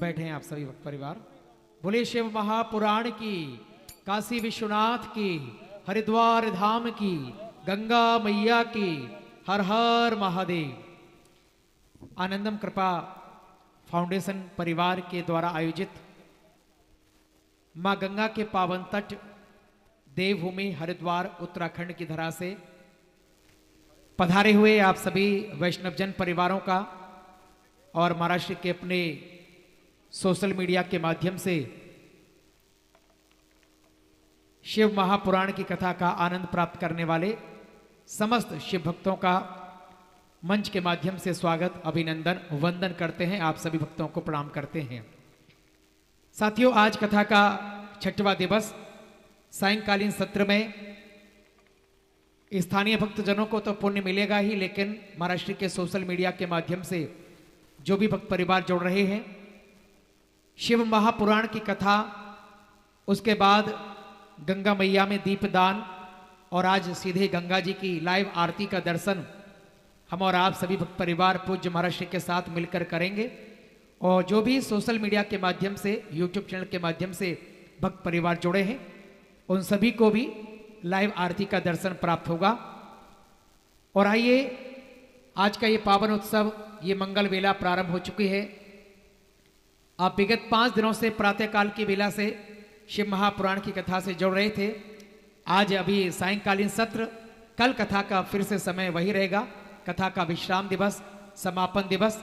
बैठे हैं आप सभी भक्त परिवार। बोले शिव महापुराण की, काशी विश्वनाथ की, हरिद्वार धाम की, गंगा मैया की, हर हर महादेव। आनंदम कृपा फाउंडेशन परिवार के द्वारा आयोजित मां गंगा के पावन तट देवभूमि हरिद्वार उत्तराखंड की धरा से पधारे हुए आप सभी वैष्णवजन परिवारों का और महाराष्ट्र के अपने सोशल मीडिया के माध्यम से शिव महापुराण की कथा का आनंद प्राप्त करने वाले समस्त शिव भक्तों का मंच के माध्यम से स्वागत, अभिनंदन, वंदन करते हैं। आप सभी भक्तों को प्रणाम करते हैं। साथियों, आज कथा का 6वां दिवस सायंकालीन सत्र में स्थानीय भक्तजनों को तो पुण्य मिलेगा ही, लेकिन महाराष्ट्र के सोशल मीडिया के माध्यम से जो भी भक्त परिवार जुड़ रहे हैं, शिव महापुराण की कथा, उसके बाद गंगा मैया में दीपदान और आज सीधे गंगा जी की लाइव आरती का दर्शन हम और आप सभी भक्त परिवार पूज्य महाराष्ट्र के साथ मिलकर करेंगे। और जो भी सोशल मीडिया के माध्यम से, यूट्यूब चैनल के माध्यम से भक्त परिवार जुड़े हैं, उन सभी को भी लाइव आरती का दर्शन प्राप्त होगा। और आइए, आज का ये पावन उत्सव, ये मंगल वेला प्रारंभ हो चुकी है। आप विगत 5 दिनों से प्रातःकाल की वेला से शिव महापुराण की कथा से जुड़ रहे थे। आज अभी सायंकालीन सत्र, कल कथा का फिर से समय वही रहेगा। कथा का विश्राम दिवस, समापन दिवस,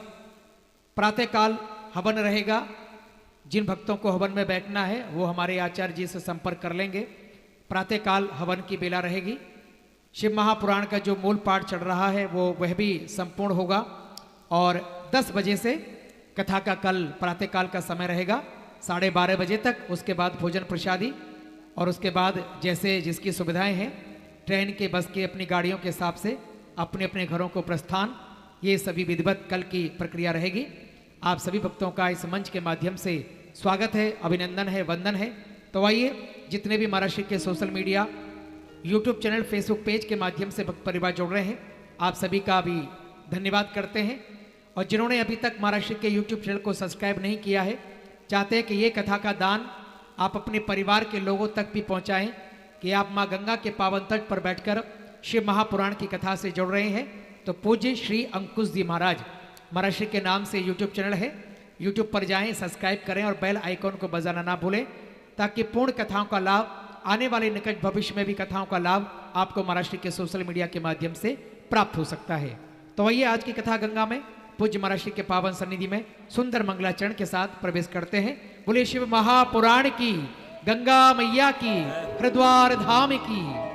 प्रातःकाल हवन रहेगा। जिन भक्तों को हवन में बैठना है वो हमारे आचार्य जी से संपर्क कर लेंगे। प्रातःकाल हवन की बेला रहेगी। शिव महापुराण का जो मूल पाठ चल रहा है वह भी संपूर्ण होगा। और 10 बजे से कथा का कल प्रातःकाल का समय रहेगा, 12:30 बजे तक। उसके बाद भोजन प्रसादी और उसके बाद जैसे जिसकी सुविधाएं हैं, ट्रेन के, बस के, अपनी गाड़ियों के हिसाब से अपने अपने घरों को प्रस्थान, ये सभी विधिवत कल की प्रक्रिया रहेगी। आप सभी भक्तों का इस मंच के माध्यम से स्वागत है, अभिनंदन है, वंदन है। तो आइए, जितने भी महाराष्ट्र के social media, YouTube channel, Facebook page के माध्यम से भक्त परिवार जुड़ रहे हैं, आप सभी का भी धन्यवाद करते हैं। और जिन्होंने अभी तक महाराष्ट्र के यूट्यूब चैनल को सब्सक्राइब नहीं किया है, चाहते हैं कि ये कथा का दान आप अपने परिवार के लोगों तक भी पहुंचाएं कि आप मां गंगा के पावन तट पर बैठकर शिव महापुराण की कथा से जुड़ रहे हैं, तो पूज्य श्री अंकुश जी महाराज महाराष्ट्र के नाम से यूट्यूब चैनल है, यूट्यूब पर जाएं, सब्सक्राइब करें और बेल आइकॉन को बजाना ना भूलें, ताकि पूर्ण कथाओं का लाभ, आने वाले निकट भविष्य में भी कथाओं का लाभ आपको महाराष्ट्र के सोशल मीडिया के माध्यम से प्राप्त हो सकता है। तो आइए, आज की कथा गंगा में पूज्य महाराष्ट्र के पावन सन्निधि में सुंदर मंगलाचरण के साथ प्रवेश करते हैं। बोले शिव महापुराण की, गंगा मैया की, हरिद्वार धाम की।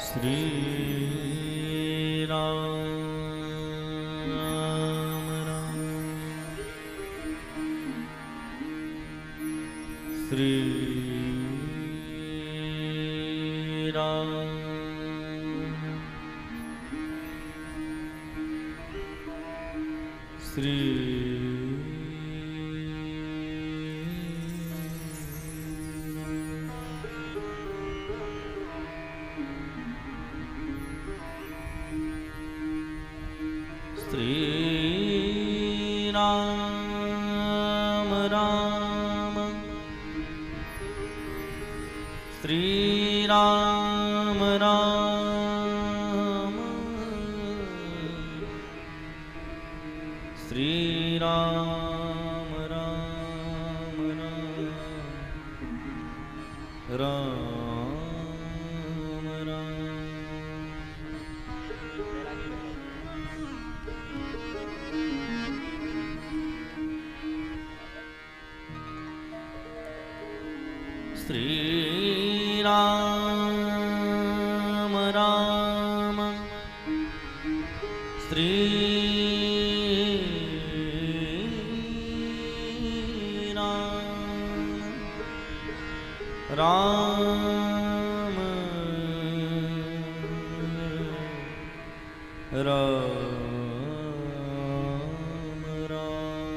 श्री राम राम, श्री राम, श्री राम राम, श्री राम राम, श्री राम राम राम, राम राम। श्री राम राम, श्री राम, राम राम राम।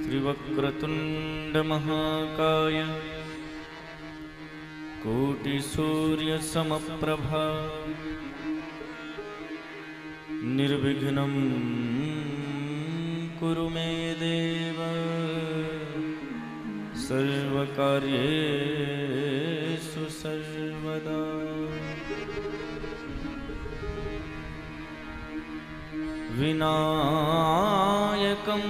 श्रीवक्रतुण्ड महाकाय कोटिसूर्यसमप्रभा निर्विघ्नं कुरु मे देव सर्वकार्येषु सर्वदा। विनायकं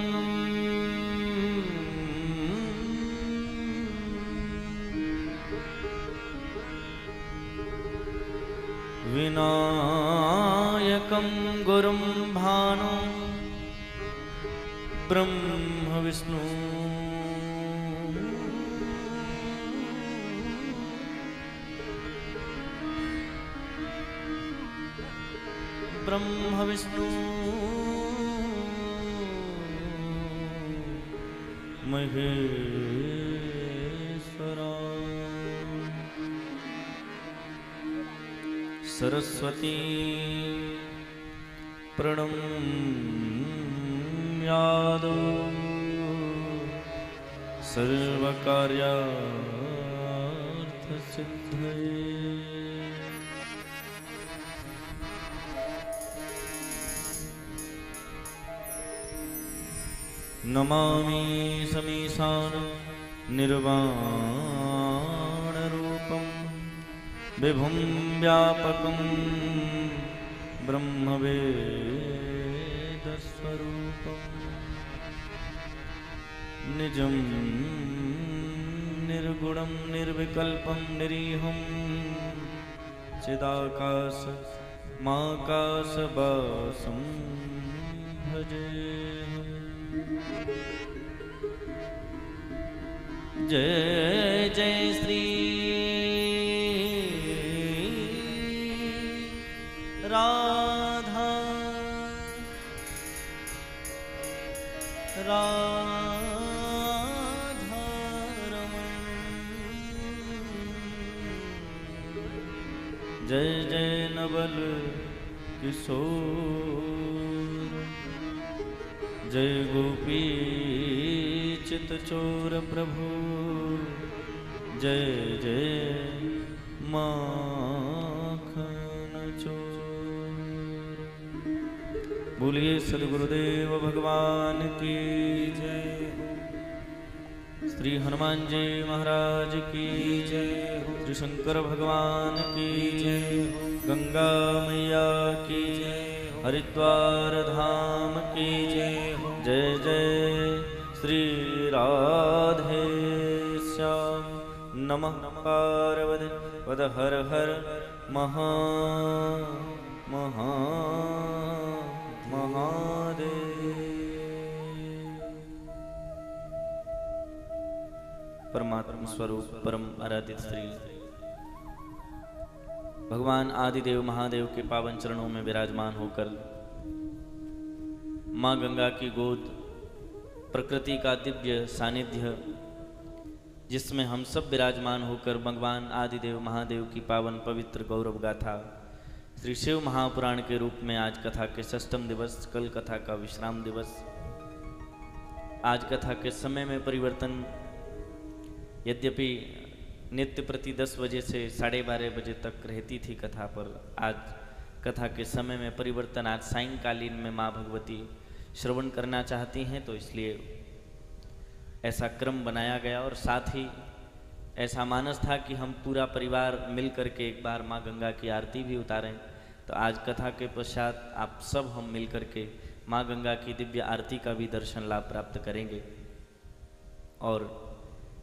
विनायकं गुरुं भानु ब्रह्म विष्णु ब्रह्म विष्णु महेश्वरा। सरस्वती प्रणम्यादो सर्वकार्यार्थसिद्धये। नमामि समीशानं निर्वाणरूपं विभुं व्यापकं ब्रह्मवेदस्वरूपं निजं निर्गुणं निर्विकल्पं निरीहं चिदाकाशमाकाशवासं भजेऽहम्। जय जय श्री राधा राधारमण। जय जय नवल किशोर जय गोपी चितचोर प्रभु जय जय माखन चोर। बोलिए सद्गुरुदेव भगवान की जय। श्री हनुमान जी महाराज की जय। श्री शंकर भगवान की जय। गंगा मैया की जय। हरिद्वार धाम की जय। जय जय श्री राधे श्याम। नमः पार्वती पद हर हर महादेव। परमात्मा स्वरूप परम आराधित श्री भगवान आदिदेव महादेव के पावन चरणों में विराजमान होकर माँ गंगा की गोद प्रकृति का दिव्य सानिध्य जिसमें हम सब विराजमान होकर भगवान आदिदेव महादेव की पावन पवित्र गौरव गाथा श्री शिव महापुराण के रूप में आज कथा के षष्ठम दिवस, कल कथा का विश्राम दिवस। आज कथा के समय में परिवर्तन, यद्यपि नित्य प्रति 10 बजे से 12:30 बजे तक रहती थी कथा, पर आज कथा के समय में परिवर्तन, आज सायंकालीन में माँ भगवती श्रवण करना चाहती हैं, तो इसलिए ऐसा क्रम बनाया गया। और साथ ही ऐसा मानस था कि हम पूरा परिवार मिल करके एक बार माँ गंगा की आरती भी उतारें। तो आज कथा के पश्चात आप सब हम मिल करके माँ गंगा की दिव्य आरती का भी दर्शन लाभ प्राप्त करेंगे। और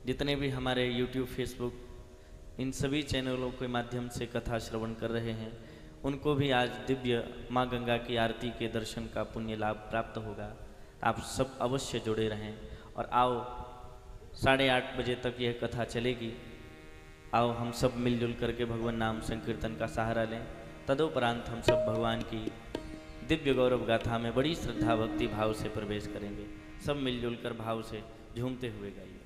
जितने भी हमारे YouTube, Facebook इन सभी चैनलों के माध्यम से कथा श्रवण कर रहे हैं, उनको भी आज दिव्य माँ गंगा की आरती के दर्शन का पुण्य लाभ प्राप्त होगा। आप सब अवश्य जुड़े रहें। और आओ 8:30 बजे तक यह कथा चलेगी। आओ हम सब मिलजुल करके भगवान नाम संकीर्तन का सहारा लें। तदोपरांत हम सब भगवान की दिव्य गौरव गाथा में बड़ी श्रद्धा भक्ति भाव से प्रवेश करेंगे। सब मिलजुल कर भाव से झूमते हुए गाइए।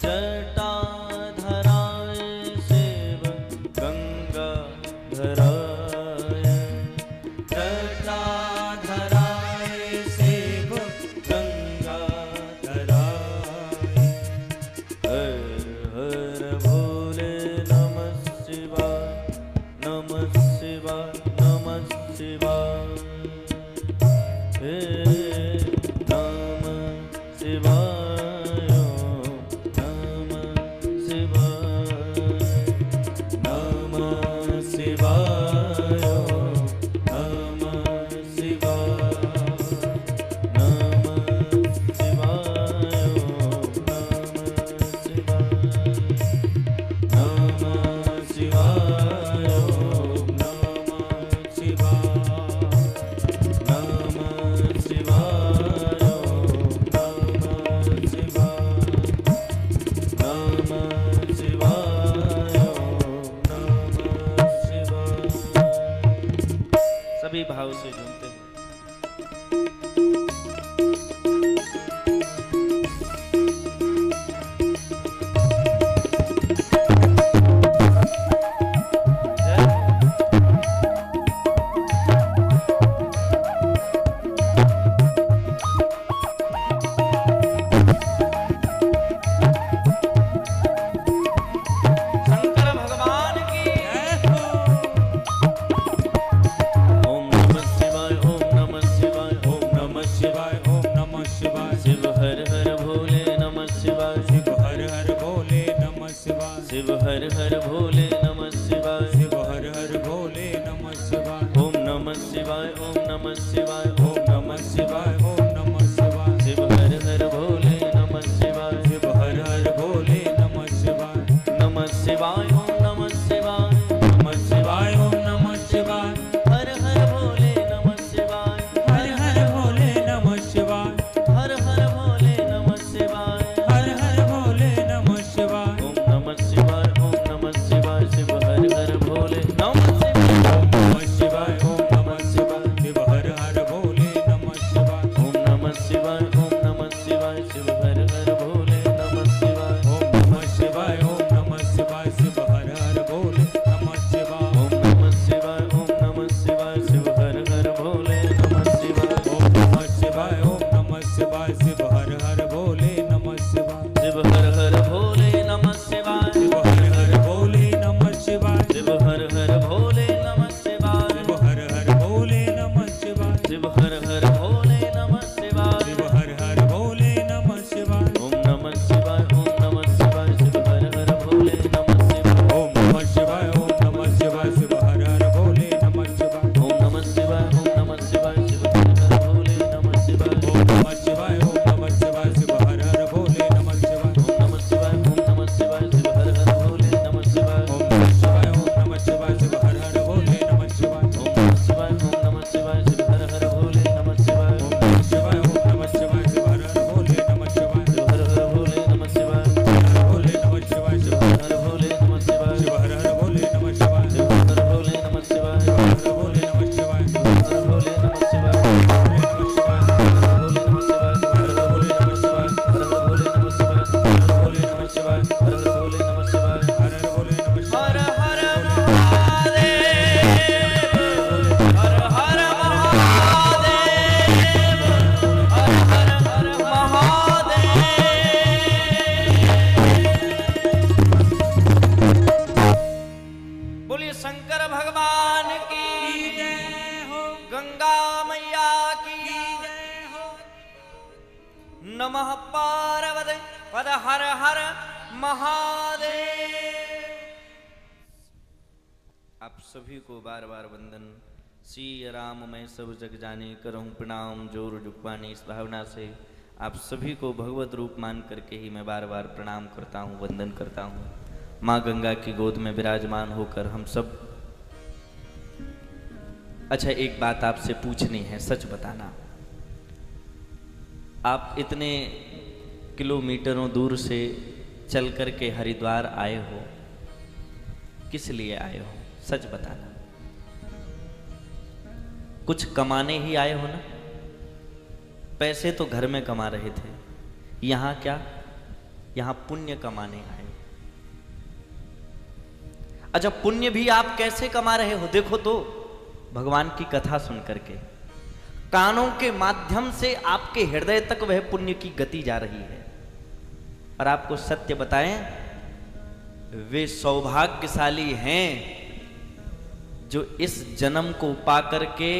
जटाधराय सेव गंगा नमः पार्वती पद हर हर महादेव। आप सभी को बार बार वंदन। श्री राम मैं सब जग जाने, करहूँ प्रणाम जोर जुगवानी। इस भावना से आप सभी को भगवत रूप मान करके ही मैं बार बार प्रणाम करता हूँ, वंदन करता हूँ। माँ गंगा की गोद में विराजमान होकर हम सब। अच्छा, एक बात आपसे पूछनी है, सच बताना। आप इतने किलोमीटरों दूर से चल कर के हरिद्वार आए हो, किस लिए आए हो? सच बताना। कुछ कमाने ही आए हो ना? पैसे तो घर में कमा रहे थे, यहां क्या? यहां पुण्य कमाने आए। अच्छा, पुण्य भी आप कैसे कमा रहे हो? देखो तो भगवान की कथा सुन करके, कानों के माध्यम से आपके हृदय तक वह पुण्य की गति जा रही है। और आपको सत्य बताएं, वे सौभाग्यशाली हैं जो इस जन्म को पा करके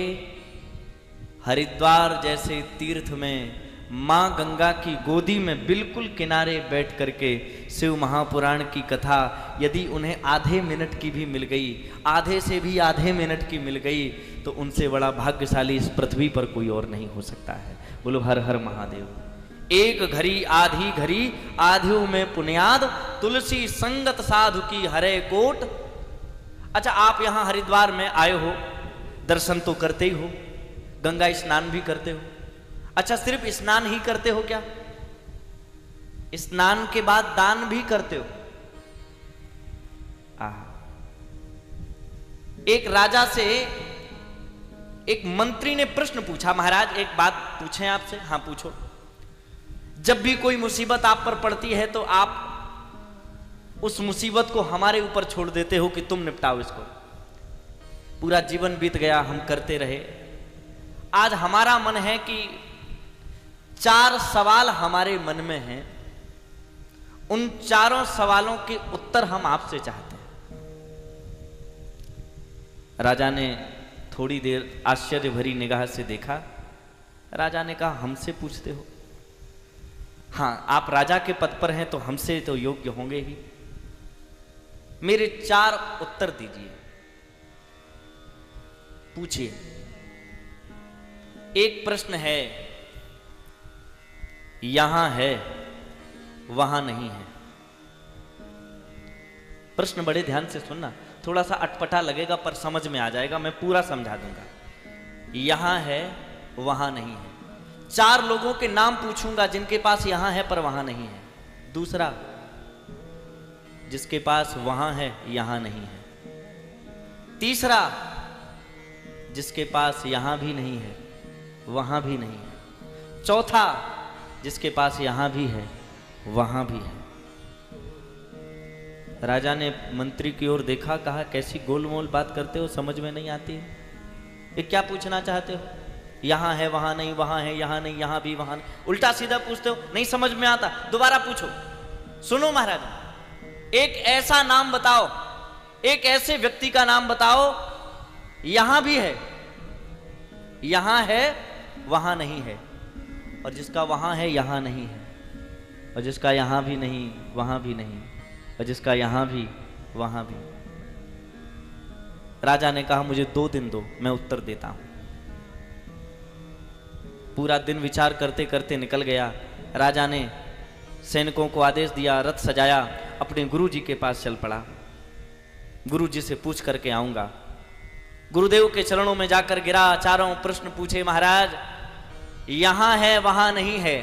हरिद्वार जैसे तीर्थ में मां गंगा की गोदी में बिल्कुल किनारे बैठ करके शिव महापुराण की कथा यदि उन्हें आधे मिनट की भी मिल गई, आधे से भी आधे मिनट की मिल गई, तो उनसे बड़ा भाग्यशाली इस पृथ्वी पर कोई और नहीं हो सकता है। बोलो हर हर महादेव। एक घड़ी आधी घड़ी आधियों में पुण्याद, तुलसी संगत साधु की हरे कोट। अच्छा, आप यहां हरिद्वार में आए हो, दर्शन तो करते ही हो, गंगा स्नान भी करते हो। अच्छा, सिर्फ स्नान ही करते हो क्या? स्नान के बाद दान भी करते हो। एक राजा से एक मंत्री ने प्रश्न पूछा, महाराज एक बात पूछें आपसे? हाँ पूछो। जब भी कोई मुसीबत आप पर पड़ती है तो आप उस मुसीबत को हमारे ऊपर छोड़ देते हो कि तुम निपटाओ इसको। पूरा जीवन बीत गया, हम करते रहे। आज हमारा मन है कि 4 सवाल हमारे मन में हैं, उन चारों सवालों के उत्तर हम आपसे चाहते हैं। राजा ने थोड़ी देर आश्चर्य भरी निगाह से देखा। राजा ने कहा, हमसे पूछते हो? हाँ, आप राजा के पद पर हैं तो हमसे तो योग्य होंगे ही। मेरे 4 उत्तर दीजिए, पूछिए। एक प्रश्न है, यहां है वहां नहीं है। प्रश्न बड़े ध्यान से सुनना, थोड़ा सा अटपटा लगेगा पर समझ में आ जाएगा, मैं पूरा समझा दूंगा। यहां है वहां नहीं है। 4 लोगों के नाम पूछूंगा जिनके पास यहां है पर वहां नहीं है। दूसरा, जिसके पास वहां है यहां नहीं है। तीसरा, जिसके पास यहां भी नहीं है वहां भी नहीं है। चौथा, जिसके पास यहां भी है वहां भी है। राजा ने मंत्री की ओर देखा, कहा, कैसी गोलमोल बात करते हो, समझ में नहीं आती। ये क्या पूछना चाहते हो? यहां है वहां नहीं, वहां है यहां नहीं, यहां भी वहां नहीं, उल्टा सीधा पूछते हो, नहीं समझ में आता। दोबारा पूछो। सुनो महाराज, एक ऐसा नाम बताओ, एक ऐसे व्यक्ति का नाम बताओ, यहां भी है, यहां है वहां नहीं है, और जिसका वहां है यहां नहीं है, और जिसका यहां भी नहीं वहां भी नहीं, और जिसका यहां भी वहां भी। राजा ने कहा, मुझे 2 दिन दो, मैं उत्तर देता हूं। पूरा दिन विचार करते करते निकल गया। राजा ने सैनिकों को आदेश दिया, रथ सजाया, अपने गुरु जी के पास चल पड़ा। गुरु जी से पूछ करके आऊंगा। गुरुदेव के चरणों में जाकर गिरा, चारों प्रश्न पूछे। महाराज, यहां है वहां नहीं है,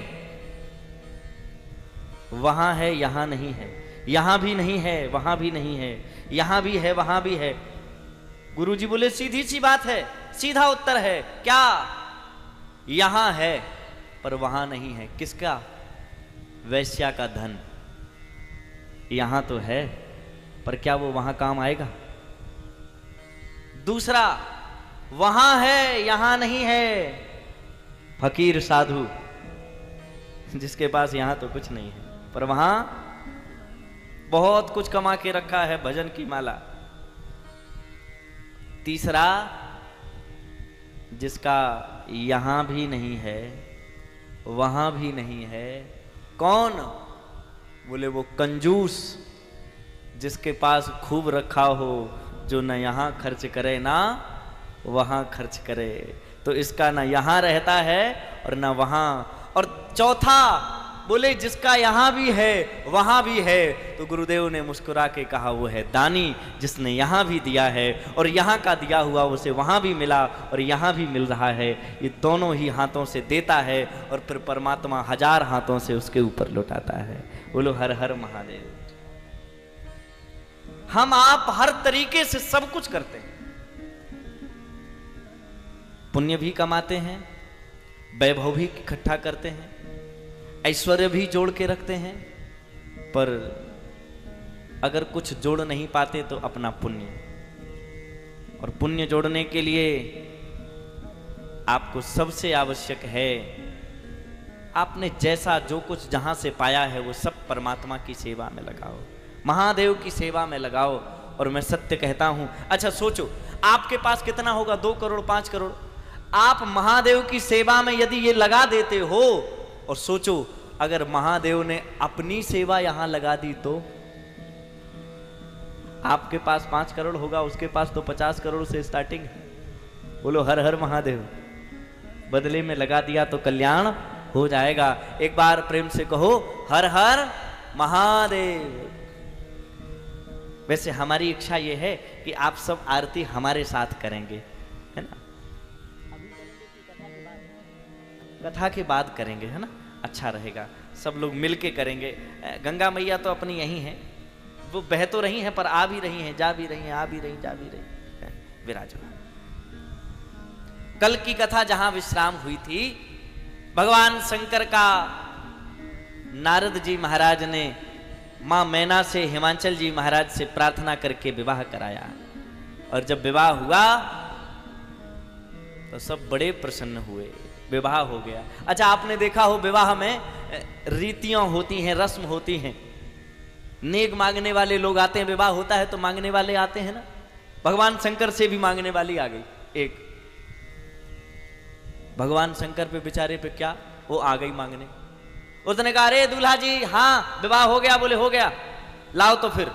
वहां है यहां नहीं है, यहां भी नहीं है वहां भी नहीं है, यहां भी है वहां भी है। गुरु जी बोले, सीधी सी बात है, सीधा उत्तर है। क्या? यहां है पर वहां नहीं है। किसका? वैश्या का धन। यहां तो है पर क्या वो वहां काम आएगा? दूसरा, वहां है यहां नहीं है, फकीर साधु, जिसके पास यहां तो कुछ नहीं है पर वहां बहुत कुछ कमा के रखा है, भजन की माला। तीसरा, जिसका यहां भी नहीं है वहां भी नहीं है। कौन? बोले वो कंजूस जिसके पास खूब रखा हो, जो न यहां खर्च करे ना वहां खर्च करे। तो इसका ना यहां रहता है और ना वहां। और चौथा बोले जिसका यहां भी है वहां भी है। तो गुरुदेव ने मुस्कुरा के कहा वो है दानी, जिसने यहां भी दिया है और यहां का दिया हुआ उसे वहां भी मिला और यहां भी मिल रहा है। ये दोनों ही हाथों से देता है और फिर परमात्मा 1000 हाथों से उसके ऊपर लौटाता है। बोलो हर हर महादेव। हम आप हर तरीके से सब कुछ करते हैं, पुण्य भी कमाते हैं, वैभव भी इकट्ठा करते हैं, ऐश्वर्य भी जोड़ के रखते हैं, पर अगर कुछ जोड़ नहीं पाते तो अपना पुण्य। और पुण्य जोड़ने के लिए आपको सबसे आवश्यक है, आपने जैसा जो कुछ जहां से पाया है वो सब परमात्मा की सेवा में लगाओ, महादेव की सेवा में लगाओ। और मैं सत्य कहता हूं, अच्छा सोचो आपके पास कितना होगा, 2 करोड़ 5 करोड़, आप महादेव की सेवा में यदि ये लगा देते हो, और सोचो अगर महादेव ने अपनी सेवा यहां लगा दी तो आपके पास 5 करोड़ होगा, उसके पास तो 50 करोड़ से स्टार्टिंग है। बोलो हर हर महादेव। बदले में लगा दिया तो कल्याण हो जाएगा। एक बार प्रेम से कहो हर हर महादेव। वैसे हमारी इच्छा यह है कि आप सब आरती हमारे साथ करेंगे, है ना? कथा के बाद करेंगे, है ना? अच्छा रहेगा, सब लोग मिलके करेंगे। गंगा मैया तो अपनी यही है, वो बह तो रही हैं पर आ भी रही हैं, जा भी रही हैं, आ भी रही, जा भी रही, विराजमान। कल की कथा जहां विश्राम हुई थी, भगवान शंकर का नारद जी महाराज ने मां मैना से हिमांचल जी महाराज से प्रार्थना करके विवाह कराया। और जब विवाह हुआ तो सब बड़े प्रसन्न हुए, विवाह हो गया। अच्छा आपने देखा हो विवाह में रीतियां होती हैं, रस्म होती हैं। नेक मांगने वाले लोग आते हैं, विवाह होता है तो मांगने वाले आते हैं ना। भगवान शंकर से भी मांगने वाली आ गई एक। भगवान शंकर पे बेचारे पे क्या, वो आ गई मांगने। उसने कहा अरे दूल्हा जी हाँ विवाह हो गया। बोले हो गया, लाओ तो फिर।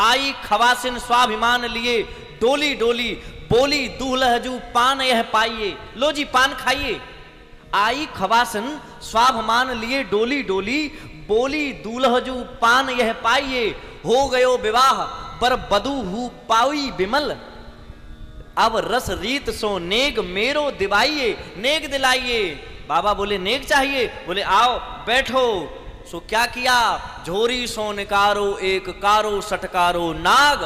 आई खवासिन स्वाभिमान लिए डोली डोली, बोली दूल्हजू पान यह पाइए, लो जी पान खाइए। आई खवासिन स्वाभिमान लिए डोली डोली, बोली दूल्हजू पान यह पाइए। हो गयो विवाह बर बधू हु पाई बिमल, अब रस रीत सो नेग मेरो दिवाइए, नेग दिलाइए। बाबा बोले नेग चाहिए? बोले आओ बैठो। सो क्या किया, झोरी सो निकारो एक कारो सटकारो नाग,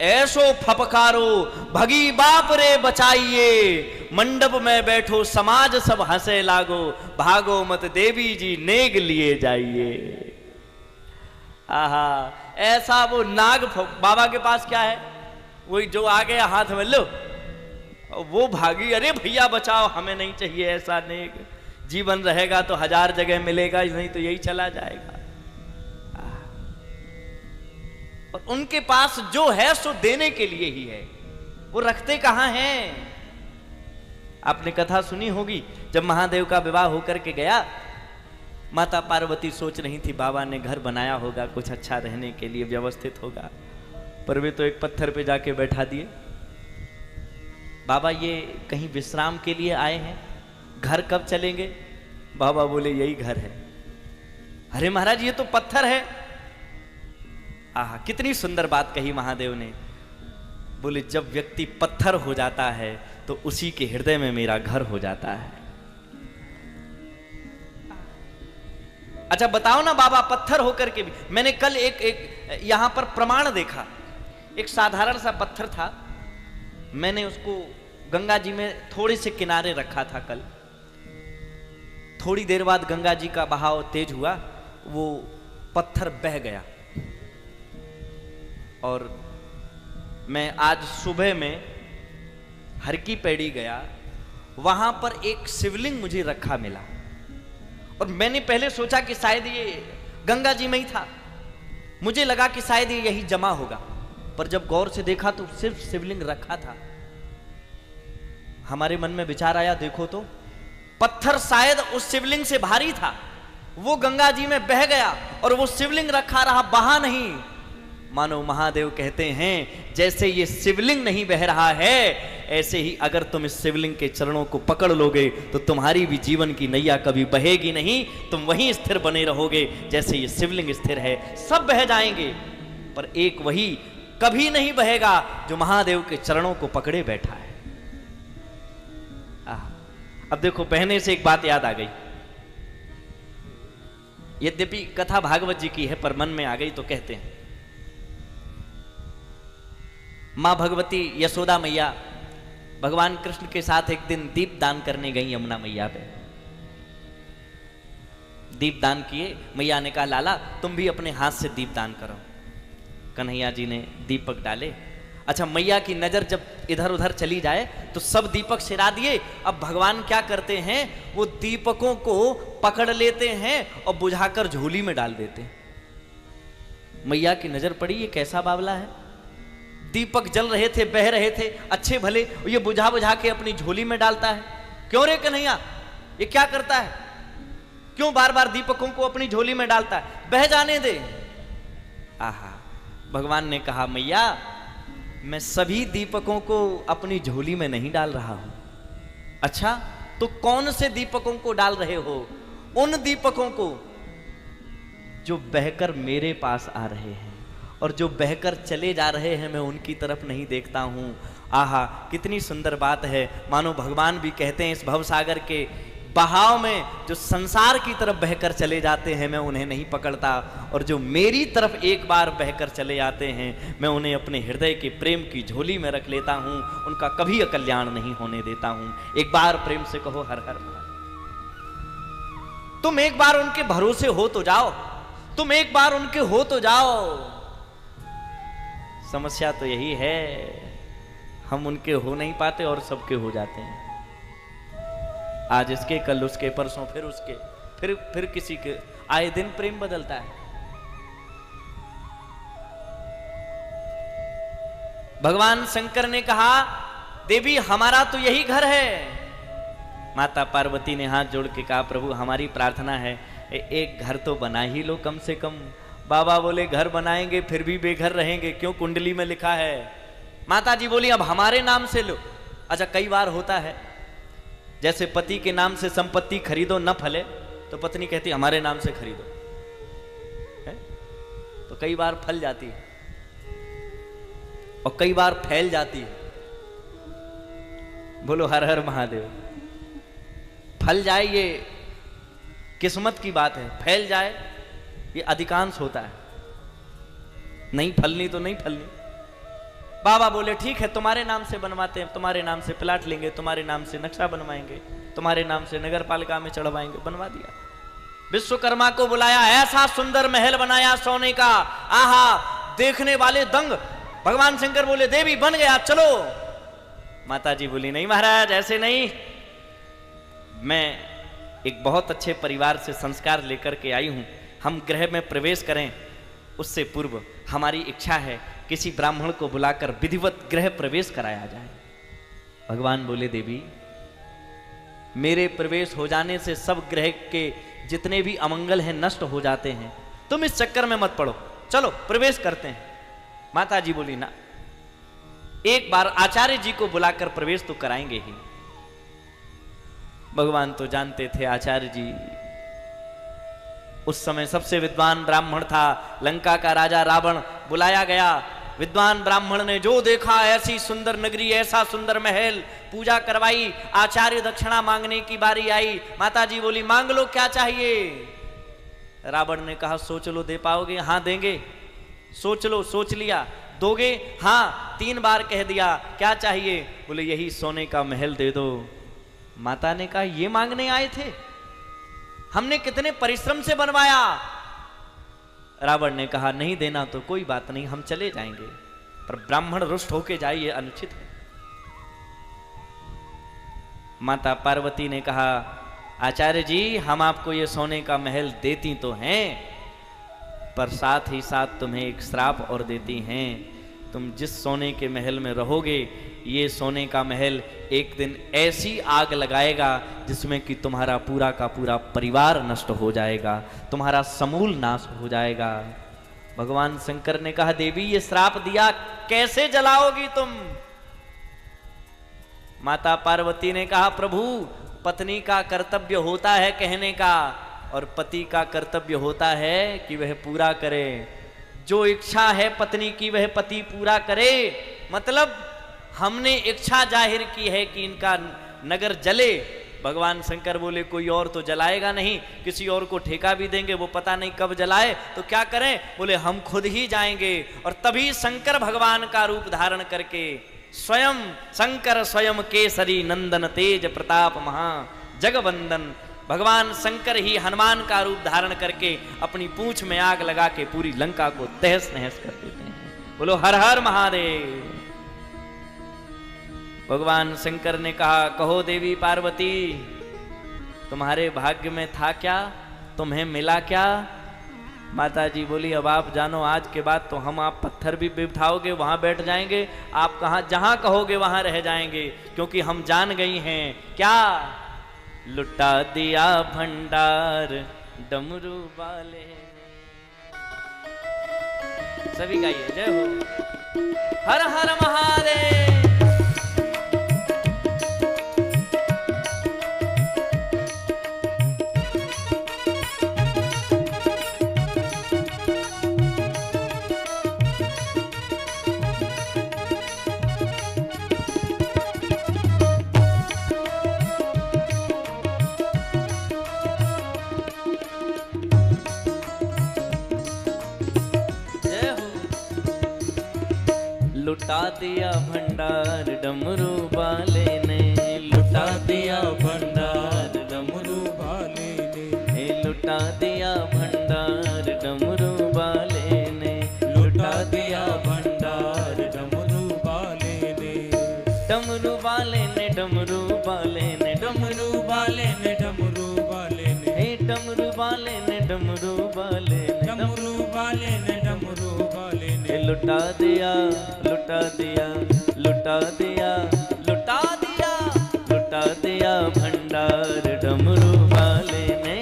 ऐसो फपकारो भगी बाप रे बचाइए। मंडप में बैठो समाज सब हंसे लागो, भागो मत देवी जी नेग लिए जाइए। आहा, ऐसा वो नाग बाबा के पास क्या है, वही जो आ गया हाथ में लो, वो भागी। अरे भैया बचाओ, हमें नहीं चाहिए ऐसा नेग, जीवन रहेगा तो 1000 जगह मिलेगा, नहीं तो यही चला जाएगा। और उनके पास जो है सो देने के लिए ही है, वो रखते कहां हैं। आपने कथा सुनी होगी, जब महादेव का विवाह होकर के गया, माता पार्वती सोच रही थी बाबा ने घर बनाया होगा, कुछ अच्छा रहने के लिए व्यवस्थित होगा, पर वे तो एक पत्थर पे जाके बैठा दिए। बाबा ये कहीं विश्राम के लिए आए हैं, घर कब चलेंगे? बाबा बोले यही घर है। अरे महाराज ये तो पत्थर है। आहा, कितनी सुंदर बात कही महादेव ने। बोले जब व्यक्ति पत्थर हो जाता है तो उसी के हृदय में मेरा घर हो जाता है। अच्छा बताओ ना बाबा, पत्थर होकर के भी। मैंने कल एक यहां पर प्रमाण देखा। एक साधारण सा पत्थर था, मैंने उसको गंगा जी में थोड़े से किनारे रखा था कल। थोड़ी देर बाद गंगा जी का बहाव तेज हुआ, वो पत्थर बह गया। और मैं आज सुबह में हर की पैड़ी गया, वहां पर एक शिवलिंग मुझे रखा मिला। और मैंने पहले सोचा कि शायद ये गंगा जी में ही था, मुझे लगा कि शायद ये यही जमा होगा, पर जब गौर से देखा तो सिर्फ शिवलिंग रखा था। हमारे मन में विचार आया, देखो तो पत्थर शायद उस शिवलिंग से भारी था, वो गंगा जी में बह गया और वो शिवलिंग रखा रहा, बहा नहीं। मानो महादेव कहते हैं जैसे ये शिवलिंग नहीं बह रहा है, ऐसे ही अगर तुम इस शिवलिंग के चरणों को पकड़ लोगे तो तुम्हारी भी जीवन की नैया कभी बहेगी नहीं, तुम वहीं स्थिर बने रहोगे जैसे ये शिवलिंग स्थिर है। सब बह जाएंगे पर एक वही कभी नहीं बहेगा जो महादेव के चरणों को पकड़े बैठा है। अब देखो, बहने से एक बात याद आ गई। यद्यपि कथा भागवत जी की है पर मन में आ गई तो कहते हैं। मां भगवती यशोदा मैया भगवान कृष्ण के साथ एक दिन दीप दान करने गई यमुना मैया पे। दीप दान किए, मैया ने कहा लाला तुम भी अपने हाथ से दीप दान करो। कन्हैया जी ने दीपक डाले। अच्छा, मैया की नजर जब इधर उधर चली जाए तो सब दीपक सिरा दिए। अब भगवान क्या करते हैं, वो दीपकों को पकड़ लेते हैं और बुझाकर झोली में डाल देते हैं। मैया की नजर पड़ी, ये कैसा बावला है, दीपक जल रहे थे, बह रहे थे अच्छे भले, ये बुझा बुझा के अपनी झोली में डालता है। क्यों रे कन्हैया, ये क्या करता है, क्यों बार बार दीपकों को अपनी झोली में डालता है, बह जाने दे। आहा, भगवान ने कहा मैया मैं सभी दीपकों को अपनी झोली में नहीं डाल रहा हूं। अच्छा, तो कौन से दीपकों को डाल रहे हो? उन दीपकों को जो बहकर मेरे पास आ रहे हैं, और जो बहकर चले जा रहे हैं मैं उनकी तरफ नहीं देखता हूं। आहा, कितनी सुंदर बात है। मानो भगवान भी कहते हैं इस भवसागर के बहाव में जो संसार की तरफ बहकर चले जाते हैं मैं उन्हें नहीं पकड़ता, और जो मेरी तरफ एक बार बहकर चले आते हैं मैं उन्हें अपने हृदय के प्रेम की झोली में रख लेता हूं, उनका कभी अकल्याण नहीं होने देता हूं। एक बार प्रेम से कहो हर हर महादेव। तुम एक बार उनके भरोसे हो तो जाओ, तुम एक बार उनके हो तो जाओ। समस्या तो यही है, हम उनके हो नहीं पाते और सबके हो जाते हैं। आज इसके, कल उसके, परसों फिर उसके, फिर किसी के। आए दिन प्रेम बदलता है। भगवान शंकर ने कहा देवी हमारा तो यही घर है। माता पार्वती ने हाथ जोड़ के कहा प्रभु हमारी प्रार्थना है एक घर तो बना ही लो कम से कम। बाबा बोले घर बनाएंगे फिर भी बेघर रहेंगे, क्यों, कुंडली में लिखा है। माता जी बोली अब हमारे नाम से लो। अच्छा, कई बार होता है जैसे पति के नाम से संपत्ति खरीदो न फले तो पत्नी कहती हमारे नाम से खरीदो है? तो कई बार फल जाती है और कई बार फैल जाती है। बोलो हर हर महादेव। फल जाए ये किस्मत की बात है, फैल जाए ये अधिकांश होता है। नहीं फलनी तो नहीं फलनी। बाबा बोले ठीक है तुम्हारे नाम से बनवाते हैं, तुम्हारे नाम से प्लाट लेंगे, तुम्हारे नाम से नक्शा बनवाएंगे, तुम्हारे नाम से नगर पालिका में चढ़वाएंगे। बनवा दिया। विश्वकर्मा को बुलाया, ऐसा सुंदर महल बनाया सोने का, आहा देखने वाले दंग। भगवान शंकर बोले देवी बन गया चलो। माता जी बोली नहीं महाराज ऐसे नहीं, मैं एक बहुत अच्छे परिवार से संस्कार लेकर के आई हूं, हम गृह में प्रवेश करें उससे पूर्व हमारी इच्छा है किसी ब्राह्मण को बुलाकर विधिवत गृह प्रवेश कराया जाए। भगवान बोले देवी मेरे प्रवेश हो जाने से सब ग्रह के जितने भी अमंगल हैं नष्ट हो जाते हैं, तुम इस चक्कर में मत पड़ो, चलो प्रवेश करते हैं। माता जी बोली ना, एक बार आचार्य जी को बुलाकर प्रवेश तो कराएंगे ही। भगवान तो जानते थे आचार्य जी उस समय सबसे विद्वान ब्राह्मण था, लंका का राजा रावण बुलाया गया। विद्वान ब्राह्मण ने जो देखा ऐसी सुंदर नगरी, ऐसा सुंदर महल, पूजा करवाई, आचार्य दक्षिणा मांगने की बारी आई। माता जी बोली मांग लो क्या चाहिए। रावण ने कहा सोच लो दे पाओगे, हाँ देंगे। सोच लो, सोच लिया, दोगे, हाँ 3 बार कह दिया, क्या चाहिए, बोले यही सोने का महल दे दो। माता ने कहा ये मांगने आए थे, हमने कितने परिश्रम से बनवाया। रावण ने कहा नहीं देना तो कोई बात नहीं, हम चले जाएंगे, पर ब्राह्मण रुष्ट होके जाए ये अनुचित है। माता पार्वती ने कहा आचार्य जी हम आपको ये सोने का महल देती तो हैं, पर साथ ही साथ तुम्हें एक श्राप और देती हैं। तुम जिस सोने के महल में रहोगे, ये सोने का महल एक दिन ऐसी आग लगाएगा जिसमें कि तुम्हारा पूरा का पूरा परिवार नष्ट हो जाएगा, तुम्हारा समूल नाश हो जाएगा। भगवान शंकर ने कहा, देवी ये श्राप दिया कैसे जलाओगी तुम? माता पार्वती ने कहा, प्रभु पत्नी का कर्तव्य होता है कहने का, और पति का कर्तव्य होता है कि वह पूरा करे। जो इच्छा है पत्नी की वह पति पूरा करे। मतलब हमने इच्छा जाहिर की है कि इनका नगर जले। भगवान शंकर बोले, कोई और तो जलाएगा नहीं, किसी और को ठेका भी देंगे, वो पता नहीं कब जलाए, तो क्या करें? बोले हम खुद ही जाएंगे। और तभी शंकर भगवान का रूप धारण करके स्वयं शंकर स्वयं केसरी नंदन तेज प्रताप महा जगवंदन, भगवान शंकर ही हनुमान का रूप धारण करके अपनी पूंछ में आग लगा के पूरी लंका को तहस नहस कर देते हैं। बोलो हर हर महादेव। भगवान शंकर ने कहा, कहो देवी पार्वती, तुम्हारे भाग्य में था क्या, तुम्हें मिला क्या? माता जी बोली, अब आप जानो, आज के बाद तो हम आप पत्थर भी बिठाओगे वहां बैठ जाएंगे, आप कहां जहां कहोगे वहां रह जाएंगे, क्योंकि हम जान गई हैं। क्या? लुटा दिया भंडार डमरू वाले। सभी गाइए जय हो। हर हर महादेव। लुटा दिया भंडार डमरू वाले ने, लुटा दिया भंडार डमरू वाले ने, लुटा दिया भंडार डमरू वाले ने, लुटा दिया भंडार डमरू वाले ने, डमरू वाले ने, डमरू वाले ने, डमरू वाले ने, डमरू वाले ने, डमरू वाले ने, डमरू वाले ने, डमरू वाले ने, डमरू वाले ने, लुटा दिया, लुटा दिया, लुटा दिया, लुटा दिया, लुटा दिया भंडार डमरू वाले ने,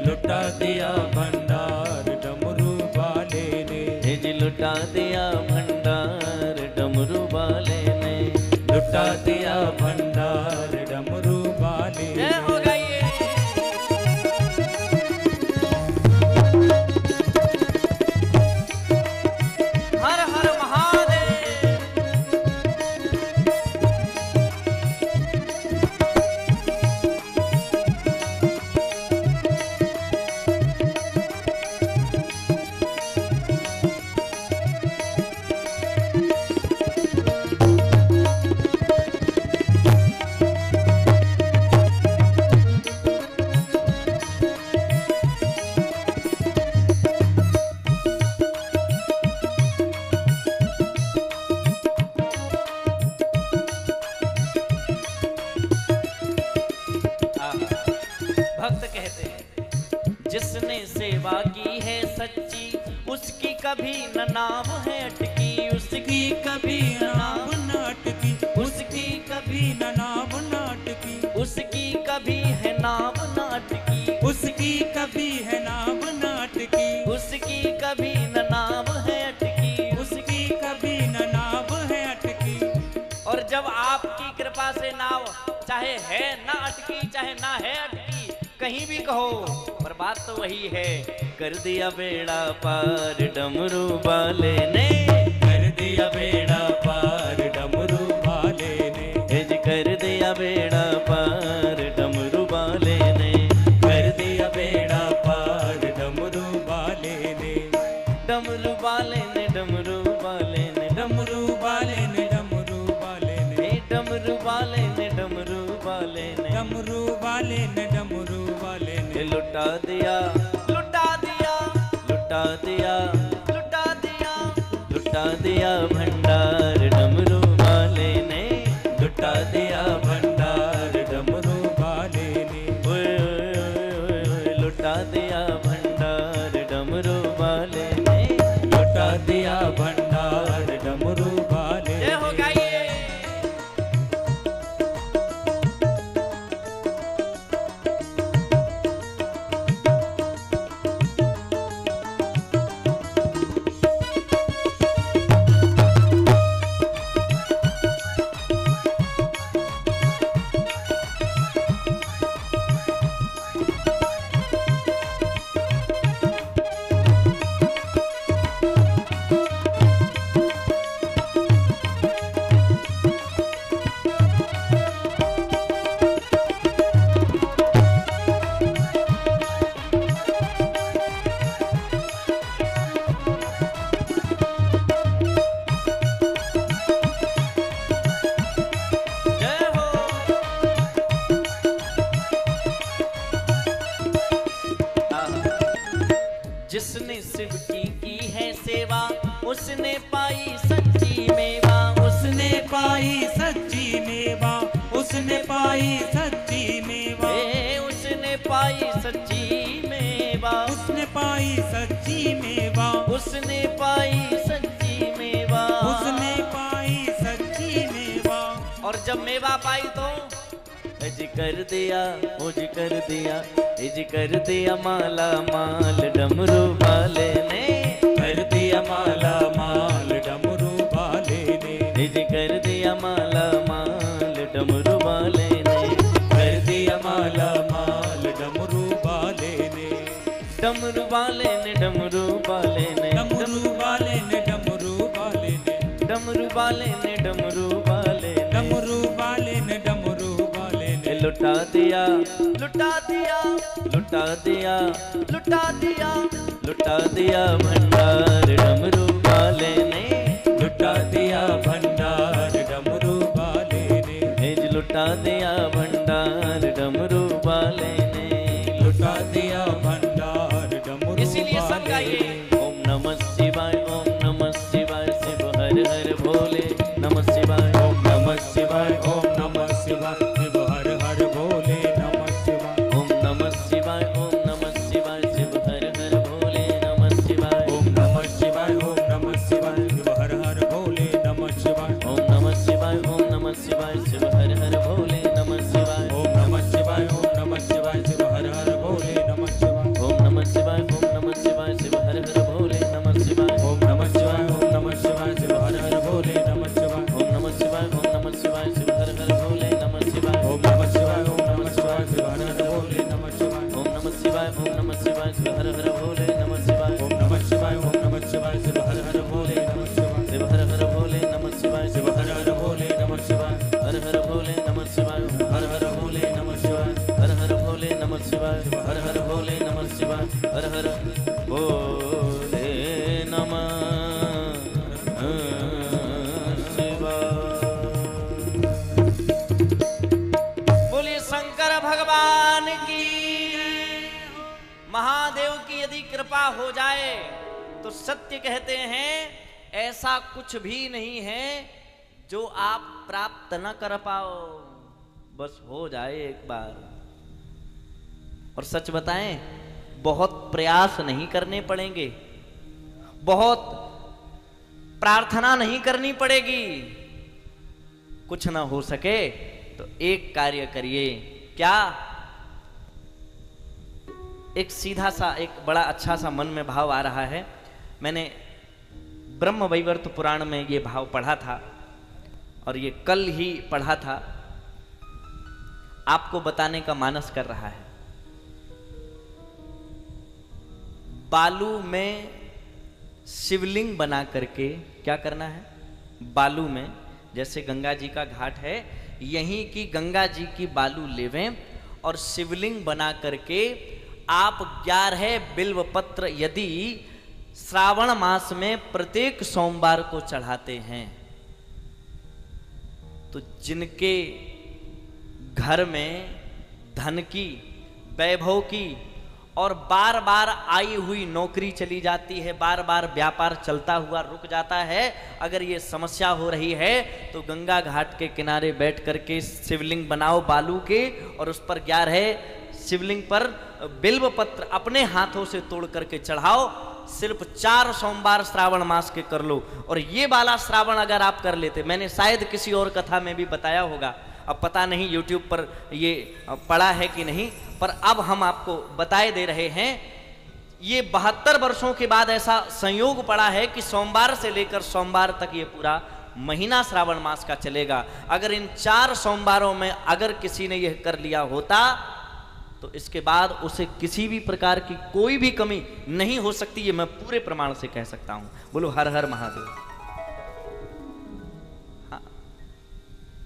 लुटा दिया भंडार डमरू वाले ने, जी लुटा दिया भंडार डमरू वाले ने, लुटा दिया भंडार डमरू वाले ने। हो गई हर हर कभी न नाम है अटकी, उसकी कभी न नाम न अटकी, उसकी कभी न नाम न अटकी, उसकी कभी है नाम न अटकी, उसकी कभी है नाम न अटकी, उसकी कभी न नाम है अटकी, उसकी कभी न नाम है अटकी। और जब आपकी कृपा से नाव चाहे है ना अटकी चाहे ना है अटकी, कहीं भी कहो, पर बात तो वही है। कर दिया बेड़ा पार डमरू वाले ने, कर दिया बेड़ा पार डमरू वाले ने, कर दिया बेड़ा पार डमरू वाले ने, कर दिया बेड़ा पार डमरू वाले ने, डमरू वाले ने, डमरू वाले ने, डमरू वाले ने, डमरू वाले ने, डमरू वाले ने, डमरू वाले ने, डमरू वाले ने, डमरू वाले ने, लुटा दिया, लुटा दिया, लुटा दिया, लुटा दिया, लुटा दिया भंडार डमरू वाले ने, लुटा दिया भंडार डमरू वाले ने, लुटा दिया भंडार डमरू वाले ने, लुटा दिया भंडार डमरू जिसने शिव की है सेवा, उसने पाई सच्ची मेवा, उसने पाई सच्ची मेवा, उसने पाई सच्ची मेवा, उसने पाई सच्ची मेवा, उसने पाई सच्ची मेवा, उसने पाई सच्ची मेवा, उसने पाई सच्ची मेवा। और जब मेवा पाई तो जी कर दिया, जी कर दिया, जी कर दिया माला माल डमरू वाले ने, कर दिया माला माल डमरू वाले ने, जी कर दिया माला माल डमरू वाले ने, कर दिया माला माल डमरू वाले ने, डमरू वाले ने, डमरू वाले ने, डमरू वाले ने, डमरू वाले ने, डमरू वाले ने, डमरू वाले ने, डमरू वाले ने, डमरू वाले ने, लुटा दिया, लुटा दिया, लुटा दिया, लुटा दिया, लुटा दिया भंडार डमरू वाले ने, लुटा दिया भंडार डमरू वाले ने, लुटा दिया भंडार डमरू वाले ने, लुटा दिया भंडार डमरू। इसीलिए सब गाइए, ओम नमः शिवाय, ओम नमः शिवाय, शिव हर हर भोले, नमः शिवाय, ओम नमः शिवाय, ओम नमः शिवाय, शिव हर हर भोले, नमः शिवाय, ओम नमः शिवाय, ओम नमः शिवाय, शिव हर हर भोले, नमः शिवाय, ओम नमः शिवाय, ओम नमः शिवाय, शिव हर हर भोले, नमः शिवाय, ओम नमः शिवाय, ओम नमः शिवाय, शिव हर हर भोले, नमः शिवाय, ओम नमः शिवाय, ओम नमः शिवाय, शिव हर हर भोले, नमः शिवाय, ओम नमः शिवाय, ओम नमः शिवाय, शिव हर हर भोले, नमः शिवाय, ओम नमः शिवाय, ओम नमः शिवाय, शिव हर हर भोले, नमः शिवाय, ओम नमः शिवाय, ओम नमः शिवाय, शिव हर हर भोले, नमः शिवाय, ओम नमः शिवाय, ओम नमः शिवाय, शिव हर हर भोले, नमः शिवाय, ओम नमः शिवाय, ओम नमः शिवाय, शिव हर हर भोले, नमः शिवाय, ओम नमः शिवाय, ओम नमः शिवाय, शिव हर हर भोले, नमः शिवाय, शिव हर हर भोले, नमः शिवाय, शिव हर हर भोले, नमः शिवाय, हर हर भोले, नमः शिवाय, हर हर भोले, नमः शिवाय, हर हर भोले, नमः शिवाय, हर हर भोले, नमः शिवाय, हर हर भोले, नमः शिवाय। बोलिए शंकर भगवान की। महादेव की यदि कृपा हो जाए तो सत्य कहते हैं ऐसा कुछ भी नहीं है जो आप प्राप्त न कर पाओ, बस हो जाए एक बार। और सच बताएं, बहुत प्रयास नहीं करने पड़ेंगे, बहुत प्रार्थना नहीं करनी पड़ेगी। कुछ ना हो सके तो एक कार्य करिए, क्या? एक सीधा सा, एक बड़ा अच्छा सा मन में भाव आ रहा है। मैंने ब्रह्म वैवर्त पुराण में ये भाव पढ़ा था और ये कल ही पढ़ा था, आपको बताने का मानस कर रहा है। बालू में शिवलिंग बना करके क्या करना है? बालू में, जैसे गंगा जी का घाट है, यहीं की गंगा जी की बालू लेवें और शिवलिंग बना करके आप 11 बिल्व पत्र यदि श्रावण मास में प्रत्येक सोमवार को चढ़ाते हैं तो जिनके घर में धन की, वैभव की और बार बार आई हुई नौकरी चली जाती है, बार बार व्यापार चलता हुआ रुक जाता है, अगर ये समस्या हो रही है तो गंगा घाट के किनारे बैठ करके शिवलिंग बनाओ बालू के और उस पर 11 शिवलिंग पर बिल्व पत्र अपने हाथों से तोड़ करके चढ़ाओ। सिर्फ 4 सोमवार श्रावण मास के कर लो। और ये वाला श्रावण अगर आप कर लेते, मैंने शायद किसी और कथा में भी बताया होगा, अब पता नहीं YouTube पर ये पड़ा है कि नहीं, पर अब हम आपको बताए दे रहे हैं। ये 72 वर्षों के बाद ऐसा संयोग पड़ा है कि सोमवार से लेकर सोमवार तक ये पूरा महीना श्रावण मास का चलेगा। अगर इन 4 सोमवारों में अगर किसी ने यह कर लिया होता तो इसके बाद उसे किसी भी प्रकार की कोई भी कमी नहीं हो सकती, ये मैं पूरे प्रमाण से कह सकता हूं। बोलो हर हर महादेव। हाँ,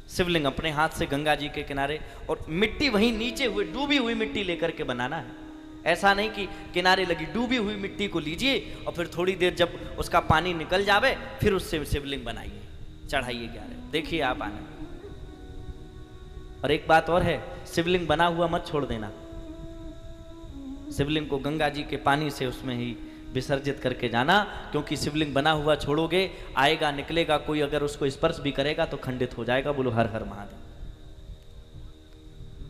शिवलिंग अपने हाथ से गंगा जी के किनारे, और मिट्टी वहीं नीचे हुई डूबी हुई मिट्टी लेकर के बनाना है। ऐसा नहीं कि किनारे लगी डूबी हुई मिट्टी को लीजिए और फिर थोड़ी देर जब उसका पानी निकल जावे फिर उससे शिवलिंग बनाइए, चढ़ाइए 11। देखिए आप आने। और एक बात और है, शिवलिंग बना हुआ मत छोड़ देना। शिवलिंग को गंगा जी के पानी से उसमें ही विसर्जित करके जाना, क्योंकि शिवलिंग बना हुआ छोड़ोगे, आएगा निकलेगा कोई, अगर उसको स्पर्श भी करेगा तो खंडित हो जाएगा। बोलो हर हर महादेव।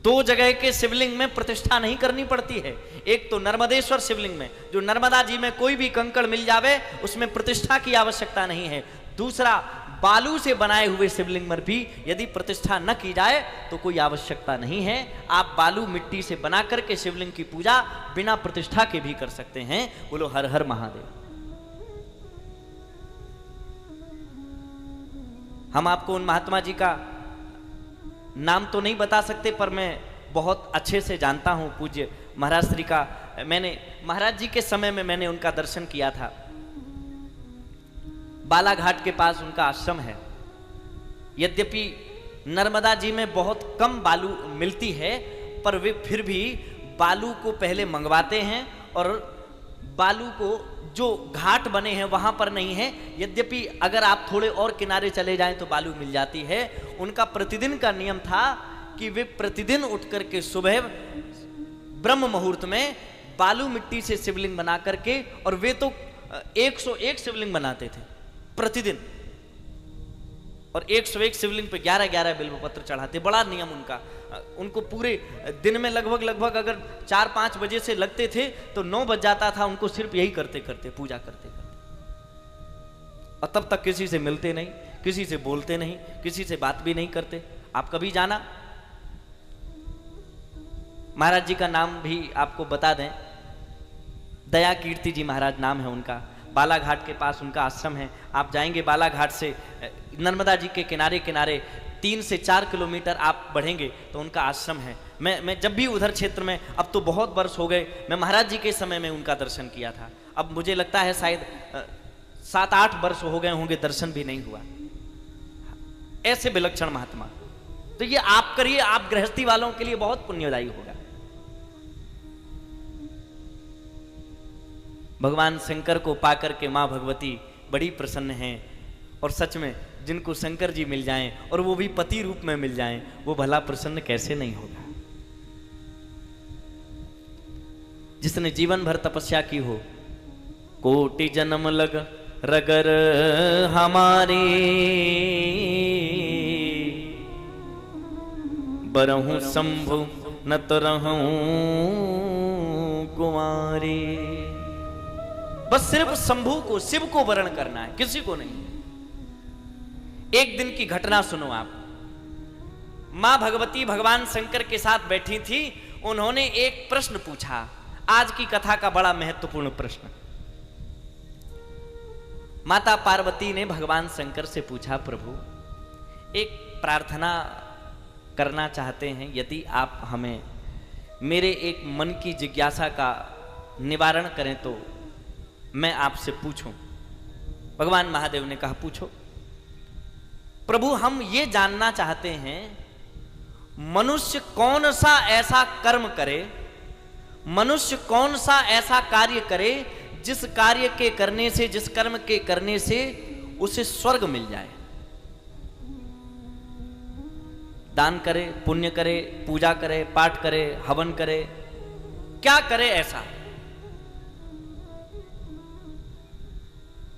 दो जगह के शिवलिंग में प्रतिष्ठा नहीं करनी पड़ती है। एक तो नर्मदेश्वर शिवलिंग में, जो नर्मदा जी में कोई भी कंकड़ मिल जावे उसमें प्रतिष्ठा की आवश्यकता नहीं है। दूसरा, बालू से बनाए हुए शिवलिंग में भी यदि प्रतिष्ठा न की जाए तो कोई आवश्यकता नहीं है। आप बालू मिट्टी से बना करके शिवलिंग की पूजा बिना प्रतिष्ठा के भी कर सकते हैं। बोलो हर हर महादेव। हम आपको उन महात्मा जी का नाम तो नहीं बता सकते, पर मैं बहुत अच्छे से जानता हूं। पूज्य महाराज श्री का मैंने महाराज जी के समय में मैंने उनका दर्शन किया था। बालाघाट के पास उनका आश्रम है। यद्यपि नर्मदा जी में बहुत कम बालू मिलती है, पर वे फिर भी बालू को पहले मंगवाते हैं और बालू को जो घाट बने हैं वहां पर नहीं है। यद्यपि अगर आप थोड़े और किनारे चले जाएं तो बालू मिल जाती है। उनका प्रतिदिन का नियम था कि वे प्रतिदिन उठ करके सुबह ब्रह्म मुहूर्त में बालू मिट्टी से शिवलिंग बना करके, और वे तो 101 शिवलिंग बनाते थे प्रतिदिन, और 101 शिवलिंग पे 11-11 बिल्वपत्र चढ़ाते। बड़ा नियम उनका। उनको पूरे दिन में लगभग अगर 4-5 बजे से लगते थे तो 9 बज जाता था उनको, सिर्फ यही करते करते पूजा करते करते। और तब तक किसी से मिलते नहीं, किसी से बोलते नहीं, किसी से बात भी नहीं करते। आप कभी जाना, महाराज जी का नाम भी आपको बता दें, दया कीर्ति जी महाराज नाम है उनका। बालाघाट के पास उनका आश्रम है। आप जाएंगे बालाघाट से नर्मदा जी के किनारे किनारे 3 से 4 किलोमीटर आप बढ़ेंगे तो उनका आश्रम है। मैं जब भी उधर क्षेत्र में, अब तो बहुत वर्ष हो गए, मैं महाराज जी के समय में उनका दर्शन किया था। अब मुझे लगता है शायद 7-8 वर्ष हो गए होंगे, दर्शन भी नहीं हुआ। ऐसे विलक्षण महात्मा। तो ये आप करिए, आप गृहस्थी वालों के लिए बहुत पुण्यदायी होगा। भगवान शंकर को पाकर के मां भगवती बड़ी प्रसन्न हैं। और सच में जिनको शंकर जी मिल जाएं और वो भी पति रूप में मिल जाएं, वो भला प्रसन्न कैसे नहीं होगा। जिसने जीवन भर तपस्या की हो, कोटि जन्म लग रगर हमारी, बरहूं शंभु न तो रहूं कुमारी। बस सिर्फ शंभु को, शिव को वर्ण करना है, किसी को नहीं। एक दिन की घटना सुनो आप। मां भगवती भगवान शंकर के साथ बैठी थी। उन्होंने एक प्रश्न पूछा, आज की कथा का बड़ा महत्वपूर्ण प्रश्न। माता पार्वती ने भगवान शंकर से पूछा, प्रभु एक प्रार्थना करना चाहते हैं, यदि आप हमें मेरे एक मन की जिज्ञासा का निवारण करें तो मैं आपसे पूछूं। भगवान महादेव ने कहा, पूछो। प्रभु हम ये जानना चाहते हैं, मनुष्य कौन सा ऐसा कर्म करे, मनुष्य कौन सा ऐसा कार्य करे जिस कार्य के करने से, जिस कर्म के करने से उसे स्वर्ग मिल जाए। दान करे, पुण्य करे, पूजा करे, पाठ करे, हवन करे, क्या करे ऐसा।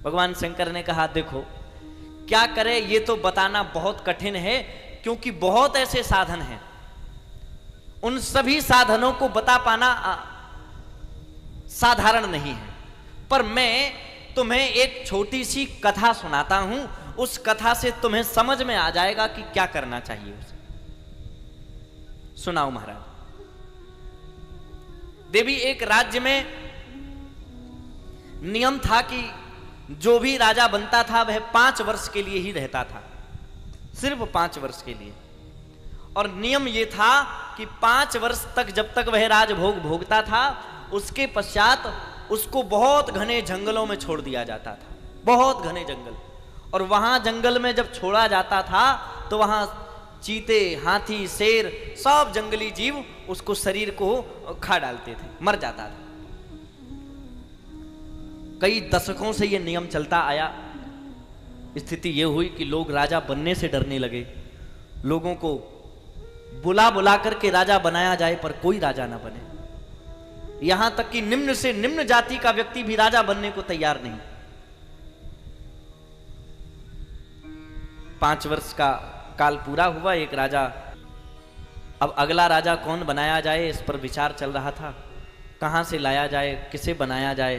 भगवान शंकर ने कहा, देखो क्या करे ये तो बताना बहुत कठिन है, क्योंकि बहुत ऐसे साधन हैं। उन सभी साधनों को बता पाना साधारण नहीं है। पर मैं तुम्हें एक छोटी सी कथा सुनाता हूं, उस कथा से तुम्हें समझ में आ जाएगा कि क्या करना चाहिए उसे। सुनाओ महाराज। देवी, एक राज्य में नियम था कि जो भी राजा बनता था वह 5 वर्ष के लिए ही रहता था, सिर्फ 5 वर्ष के लिए। और नियम यह था कि 5 वर्ष तक जब तक वह राजभोग भोगता था, उसके पश्चात उसको बहुत घने जंगलों में छोड़ दिया जाता था, बहुत घने जंगल। और वहां जंगल में जब छोड़ा जाता था तो वहां चीते, हाथी, शेर, सब जंगली जीव उसको शरीर को खा डालते थे, मर जाता था। कई दशकों से यह नियम चलता आया। स्थिति यह हुई कि लोग राजा बनने से डरने लगे। लोगों को बुला बुला करके राजा बनाया जाए पर कोई राजा ना बने। यहां तक कि निम्न से निम्न जाति का व्यक्ति भी राजा बनने को तैयार नहीं। 5 वर्ष का काल पूरा हुआ, एक राजा, अब अगला राजा कौन बनाया जाए इस पर विचार चल रहा था। कहां से लाया जाए, किसे बनाया जाए।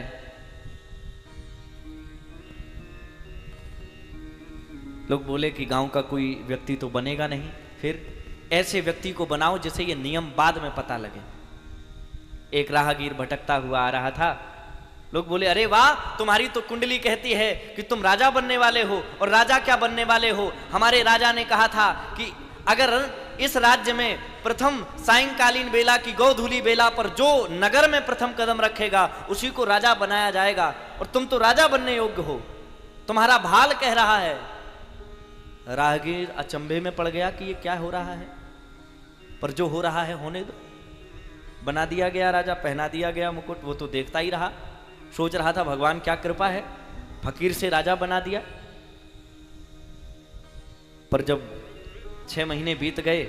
लोग बोले कि गांव का कोई व्यक्ति तो बनेगा नहीं, फिर ऐसे व्यक्ति को बनाओ जिसे ये नियम बाद में पता लगे। एक राहगीर भटकता हुआ आ रहा था। लोग बोले, अरे वाह, तुम्हारी तो कुंडली कहती है कि तुम राजा बनने वाले हो। और राजा क्या बनने वाले हो? हमारे राजा ने कहा था कि अगर इस राज्य में प्रथम सायंकालीन बेला की गोधूली बेला पर जो नगर में प्रथम कदम रखेगा उसी को राजा बनाया जाएगा, और तुम तो राजा बनने योग्य हो, तुम्हारा भाल कह रहा है। राहगीर अचंभे में पड़ गया कि ये क्या हो रहा है, पर जो हो रहा है होने दो। बना दिया गया राजा, पहना दिया गया मुकुट, वो तो देखता ही रहा, सोच रहा था भगवान क्या कृपा है, फकीर से राजा बना दिया। पर जब 6 महीने बीत गए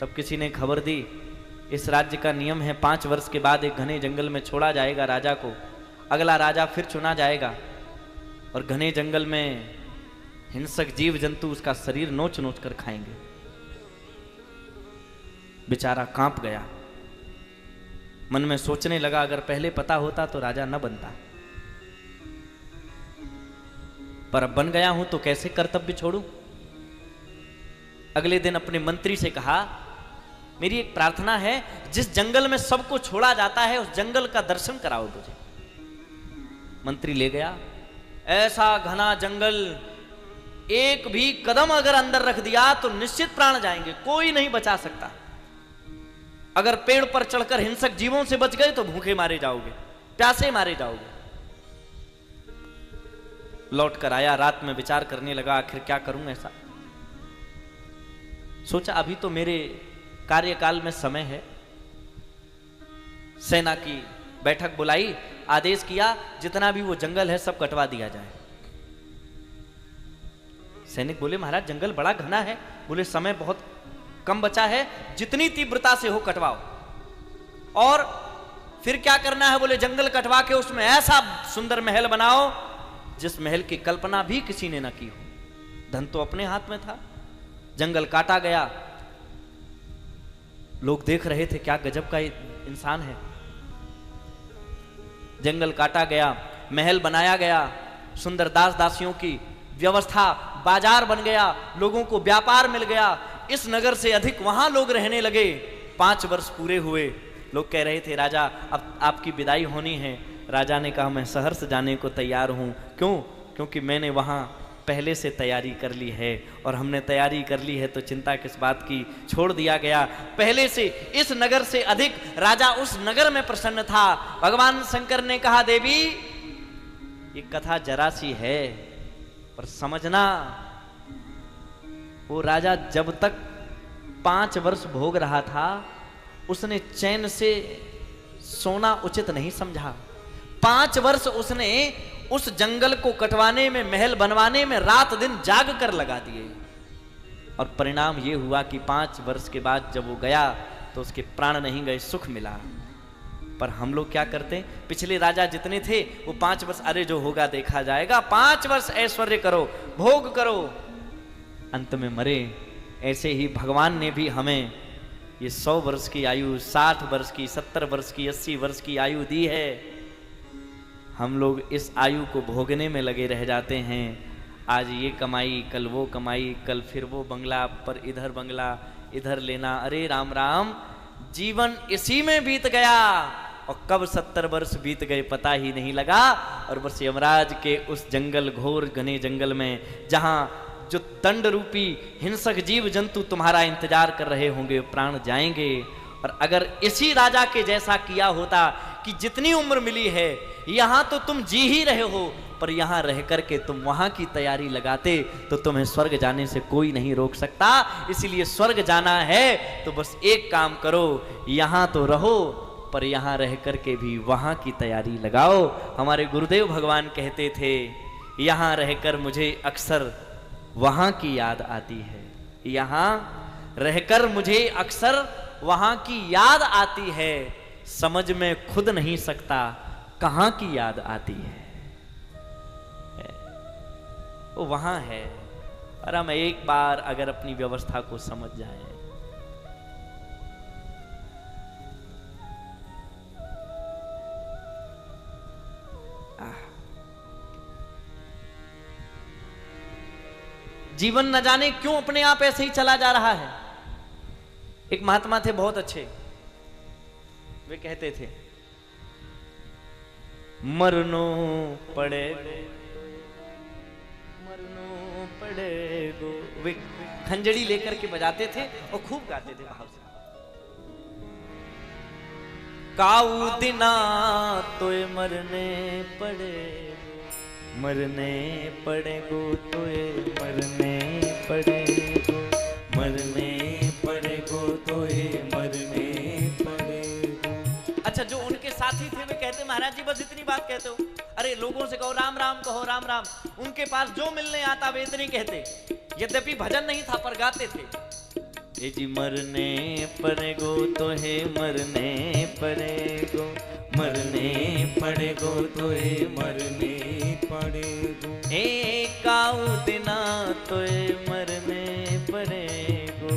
तब किसी ने खबर दी, इस राज्य का नियम है 5 वर्ष के बाद एक घने जंगल में छोड़ा जाएगा राजा को, अगला राजा फिर चुना जाएगा, और घने जंगल में हिंसक जीव जंतु उसका शरीर नोच नोच कर खाएंगे। बेचारा कांप गया, मन में सोचने लगा, अगर पहले पता होता तो राजा न बनता, पर अब बन गया हूं तो कैसे कर्तव्य छोड़ूं। अगले दिन अपने मंत्री से कहा, मेरी एक प्रार्थना है, जिस जंगल में सबको छोड़ा जाता है उस जंगल का दर्शन कराओ मुझे। मंत्री ले गया, ऐसा घना जंगल, एक भी कदम अगर अंदर रख दिया तो निश्चित प्राण जाएंगे, कोई नहीं बचा सकता। अगर पेड़ पर चढ़कर हिंसक जीवों से बच गए तो भूखे मारे जाओगे, प्यासे मारे जाओगे। लौट कर आया, रात में विचार करने लगा, आखिर क्या करूं ऐसा। सोचा अभी तो मेरे कार्यकाल में समय है। सेना की बैठक बुलाई, आदेश किया जितना भी वो जंगल है सब कटवा दिया जाए। सैनिक बोले, महाराज जंगल बड़ा घना है। बोले, समय बहुत कम बचा है, जितनी तीव्रता से हो कटवाओ। और फिर क्या करना है? बोले, जंगल कटवा के उसमें ऐसा सुंदर महल बनाओ जिस महल की कल्पना भी किसी ने न की हो। धन तो अपने हाथ में था। जंगल काटा गया, लोग देख रहे थे क्या गजब का इंसान है। जंगल काटा गया, महल बनाया गया, सुंदर दास दासियों की व्यवस्था, बाजार बन गया, लोगों को व्यापार मिल गया। इस नगर से अधिक वहां लोग रहने लगे। 5 वर्ष पूरे हुए। लोग कह रहे थे, राजा अब आपकी विदाई होनी है। राजा ने कहा, मैं शहर से जाने को तैयार हूं। क्यों? क्योंकि मैंने वहां पहले से तैयारी कर ली है, और हमने तैयारी कर ली है तो चिंता किस बात की, छोड़ दिया गया। पहले से इस नगर से अधिक राजा उस नगर में प्रसन्न था। भगवान शंकर ने कहा, देवी ये कथा जरा सी है, पर समझना, वो राजा जब तक 5 वर्ष भोग रहा था उसने चैन से सोना उचित नहीं समझा। 5 वर्ष उसने उस जंगल को कटवाने में, महल बनवाने में रात दिन जाग कर लगा दिए, और परिणाम ये हुआ कि 5 वर्ष के बाद जब वो गया तो उसके प्राण नहीं गए, सुख मिला। पर हम लोग क्या करते हैं, पिछले राजा जितने थे वो 5 वर्ष, अरे जो होगा देखा जाएगा, 5 वर्ष ऐश्वर्य करो, भोग करो, अंत में मरे। ऐसे ही भगवान ने भी हमें ये 100 वर्ष की आयु, 60 वर्ष की, 70 वर्ष की, 80 वर्ष की आयु दी है। हम लोग इस आयु को भोगने में लगे रह जाते हैं। आज ये कमाई, कल वो कमाई, कल फिर वो बंगला, पर इधर बंगला, इधर लेना। अरे राम राम, जीवन इसी में बीत गया, और कब 70 वर्ष बीत गए पता ही नहीं लगा। और बस यमराज के उस जंगल, घोर घने जंगल में, जहां जो दंड रूपी हिंसक जीव जंतु तुम्हारा इंतजार कर रहे होंगे, प्राण जाएंगे। और अगर इसी राजा के जैसा किया होता कि जितनी उम्र मिली है, यहां तो तुम जी ही रहे हो, पर यहां रह करके तुम वहां की तैयारी लगाते तो तुम्हें स्वर्ग जाने से कोई नहीं रोक सकता। इसलिए स्वर्ग जाना है तो बस एक काम करो, यहां तो रहो, पर यहां रह करके भी वहां की तैयारी लगाओ। हमारे गुरुदेव भगवान कहते थे, यहां रहकर मुझे अक्सर वहां की याद आती है, यहां रहकर मुझे अक्सर वहां की याद आती है। समझ में खुद नहीं सकता, कहां की याद आती है। वो वहां है। और हम एक बार अगर अपनी व्यवस्था को समझ जाएं, जीवन न जाने क्यों अपने आप ऐसे ही चला जा रहा है। एक महात्मा थे बहुत अच्छे, वे कहते थे मरनो पड़ेगो, मरनो पड़ेगो। वे खंजड़ी लेकर के बजाते थे और खूब गाते थे भाव से। काऊ दिना तोय मरने पड़ेगो, मरने पड़ेगो तोय मरने पड़ेगो, मरने पड़ेगो तोय मरने पड़ेगो। अच्छा, जो उनके साथी थे वे कहते महाराज जी बस इतनी बात कहते हो, अरे लोगों से कहो राम राम कहो राम राम। उनके पास जो मिलने आता वे इतनी कहते, यद्यपि भजन नहीं था पर गाते थे। ए जी मरने पड़ेगो तो है मरने पड़ेगो, मरने पड़ेगो तो है मरने पड़ेगो। ए काऊ दिना तो है मरने पड़ेगो,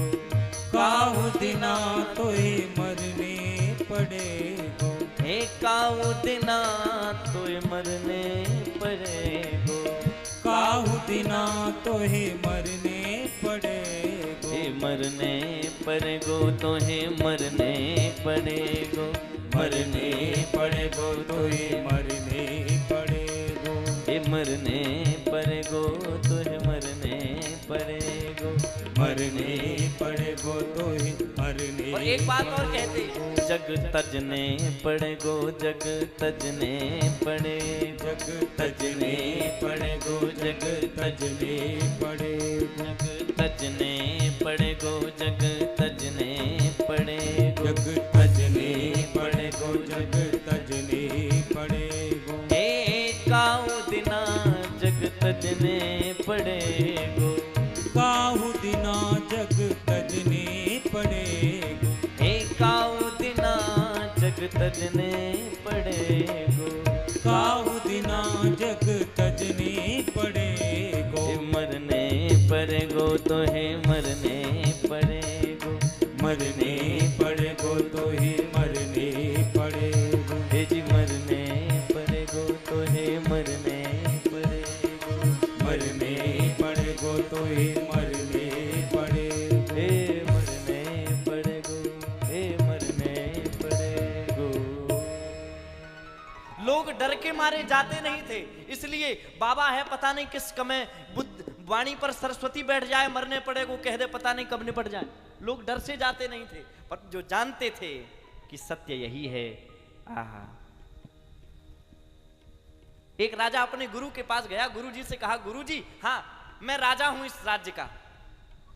काहू दिना तो ही मरने पड़ेगो, ए काऊ दिना तो मरने पड़ेगो, काहू दिना तो ही मरने पड़ेगो, हे मरने पड़ेगो तो हे मरने पड़ेगो, मरने पड़ेगो तो ही मरने पड़ेगो, हे मरने पड़ेगो तो हे मरने पड़ेगो, मरने पड़ेगो तो ही मरने। और एक बात और कहते, जग तजने पड़ेगो, जग तजने पड़े, जग तजने पड़ेगो, जग तजने पड़ेगो, जग तजने पड़ेगो, जग तजने पड़ेगो, जग तजने पड़ेगो, जग तजने पड़ेगो। ए काऊ दिना जग तजने पड़ेगो, काहू दिना जग तजने पड़ेगो, ए काऊ दिना जग तजने पड़ेगो, काहू दिना जग तजने पड़ेगो, हे मरने पड़ेगो तो हे मरने पड़ेगो, मरने पड़ेगो तो ही मरने पड़ेगो, हे जी मरने पड़ेगो तो हे मरने पड़ेगो, मरने पड़ेगो तो ही मरने पड़ेगो, हे मरने पड़ेगो, हे मरने पड़ेगो। लोग डर के मारे जाते नहीं थे, इसलिए बाबा है पता नहीं किस समय बुद्ध वाणी पर सरस्वती बैठ जाए मरने पड़ेगो कह दे पता नहीं कब निपट जाए। लोग डर से जाते नहीं थे, पर जो जानते थे कि सत्य यही है। आहा, एक राजा अपने गुरु के पास गया, गुरु जी से कहा गुरु जी हाँ मैं राजा हूं इस राज्य का,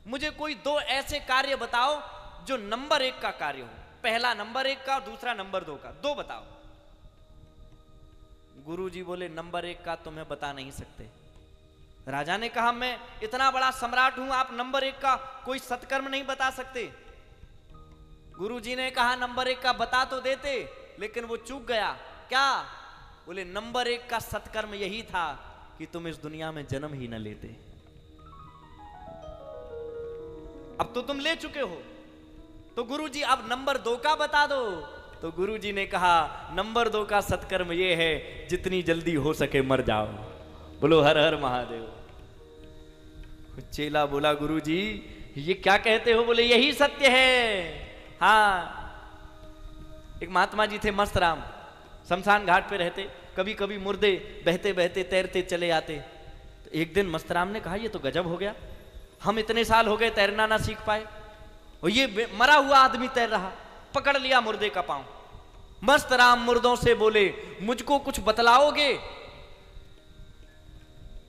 मुझे कोई दो ऐसे कार्य बताओ जो नंबर 1 का कार्य हो, पहला नंबर 1 का और दूसरा नंबर 2 का, दो बताओ। गुरु जी बोले नंबर 1 का तुम्हें बता नहीं सकते। राजा ने कहा मैं इतना बड़ा सम्राट हूं, आप नंबर 1 का कोई सत्कर्म नहीं बता सकते। गुरु जी ने कहा नंबर 1 का बता तो देते, लेकिन वो चूक गया। क्या? बोले नंबर 1 का सत्कर्म यही था कि तुम इस दुनिया में जन्म ही न लेते। अब तो तुम ले चुके हो, तो गुरु जी अब नंबर 2 का बता दो। तो गुरु जी ने कहा नंबर 2 का सत्कर्म ये है जितनी जल्दी हो सके मर जाओ। बोलो हर हर महादेव। चेला बोला गुरु जी ये क्या कहते हो? बोले यही सत्य है। हाँ, एक महात्मा जी थे मस्त राम, शमशान घाट पे रहते, कभी कभी मुर्दे बहते बहते तैरते चले आते। तो एक दिन मस्तराम ने कहा ये तो गजब हो गया, हम इतने साल हो गए तैरना ना सीख पाए और ये मरा हुआ आदमी तैर रहा। पकड़ लिया मुर्दे का पांव। मस्तराम मुर्दों से बोले मुझको कुछ बतलाओगे?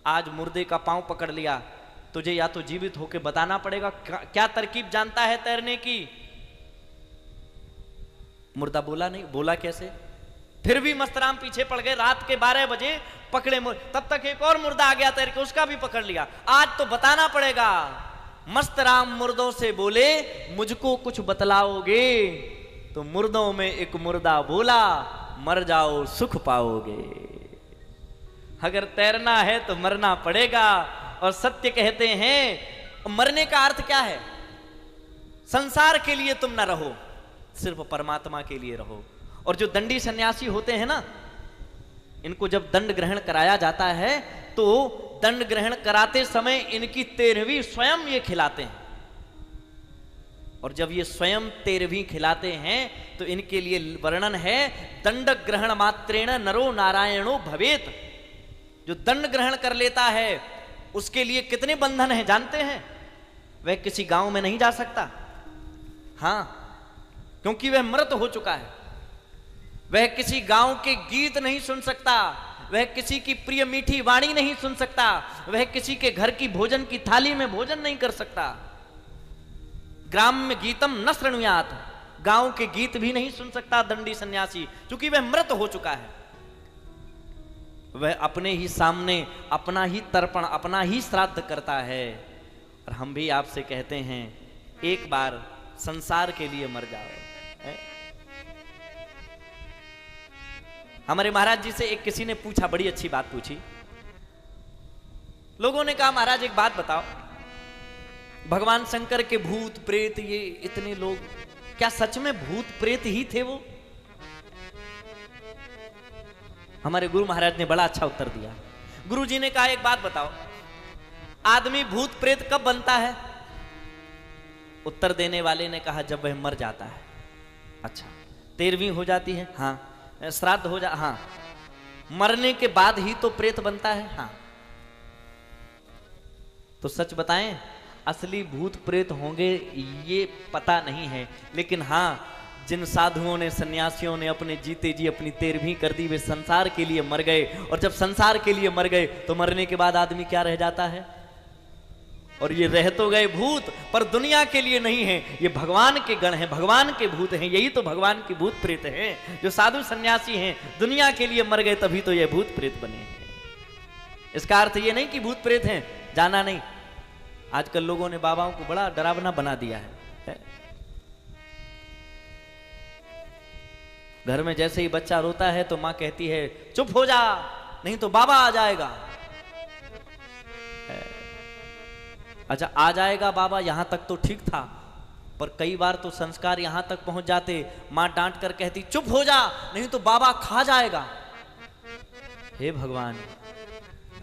आज मुर्दे का पांव पकड़ लिया, तुझे या तो जीवित होके बताना पड़ेगा क्या तरकीब जानता है तैरने की। मुर्दा बोला नहीं। बोला कैसे? फिर भी मस्तराम पीछे पड़ गए। रात के 12 बजे पकड़े, तब तक एक और मुर्दा आ गया तैर के, उसका भी पकड़ लिया। आज तो बताना पड़ेगा। मस्तराम मुर्दों से बोले मुझको कुछ बतलाओगे? तो मुर्दों में एक मुर्दा बोला, मर जाओ सुख पाओगे। अगर तैरना है तो मरना पड़ेगा। और सत्य कहते हैं, मरने का अर्थ क्या है? संसार के लिए तुम न रहो, सिर्फ परमात्मा के लिए रहो। और जो दंडी सन्यासी होते हैं ना, इनको जब दंड ग्रहण कराया जाता है तो दंड ग्रहण कराते समय इनकी 13वीं स्वयं ये खिलाते हैं। और जब ये स्वयं 13वीं खिलाते हैं तो इनके लिए वर्णन है, दंड ग्रहण मात्रेण नरो नारायणो भवेत। जो दंड ग्रहण कर लेता है उसके लिए कितने बंधन हैं जानते हैं? वह किसी गांव में नहीं जा सकता। हां, क्योंकि वह मृत हो चुका है। वह किसी गांव के गीत नहीं सुन सकता, वह किसी की प्रिय मीठी वाणी नहीं सुन सकता, वह किसी के घर की भोजन की थाली में भोजन नहीं कर सकता। ग्राम्य गीतम न शृणुयात, गांव के गीत भी नहीं सुन सकता दंडी सन्यासी, क्योंकि वह मृत हो चुका है। वह अपने ही सामने अपना ही तर्पण, अपना ही श्राद्ध करता है। और हम भी आपसे कहते हैं, एक बार संसार के लिए मर जाओ। हमारे महाराज जी से एक किसी ने पूछा, बड़ी अच्छी बात पूछी। लोगों ने कहा, महाराज एक बात बताओ, भगवान शंकर के भूत प्रेत ये इतने लोग, क्या सच में भूत प्रेत ही थे वो? हमारे गुरु महाराज ने बड़ा अच्छा उत्तर दिया। गुरु जी ने कहा, एक बात बताओ, आदमी भूत प्रेत कब बनता है? उत्तर देने वाले ने कहा, जब वह मर जाता है। अच्छा, 13वीं हो जाती है? हाँ। श्राद्ध हो जा? हाँ। मरने के बाद ही तो प्रेत बनता है? हाँ। तो सच बताएं, असली भूत प्रेत होंगे ये पता नहीं है, लेकिन हाँ, जिन साधुओं ने, सन्यासियों ने अपने जीते जी अपनी 13वीं कर दी, वे संसार के लिए मर गए। और जब संसार के लिए मर गए तो मरने के बाद आदमी क्या रह जाता है? और ये रह तो गए भूत, पर दुनिया के लिए नहीं है, ये भगवान के गण हैं, भगवान के भूत हैं। यही तो भगवान के भूत प्रेत हैं। जो साधु सन्यासी हैं दुनिया के लिए मर गए, तभी तो ये भूत प्रेत बने हैं। इसका अर्थ ये नहीं कि भूत प्रेत हैं, जाना नहीं। आजकल लोगों ने बाबाओं को बड़ा डरावना बना दिया है। घर में जैसे ही बच्चा रोता है तो मां कहती है, चुप हो जा, नहीं तो बाबा आ जाएगा। अच्छा, आ जाएगा बाबा, यहां तक तो ठीक था, पर कई बार तो संस्कार यहां तक पहुंच जाते, मां डांट कर कहती, चुप हो जा, नहीं तो बाबा खा जाएगा। हे भगवान,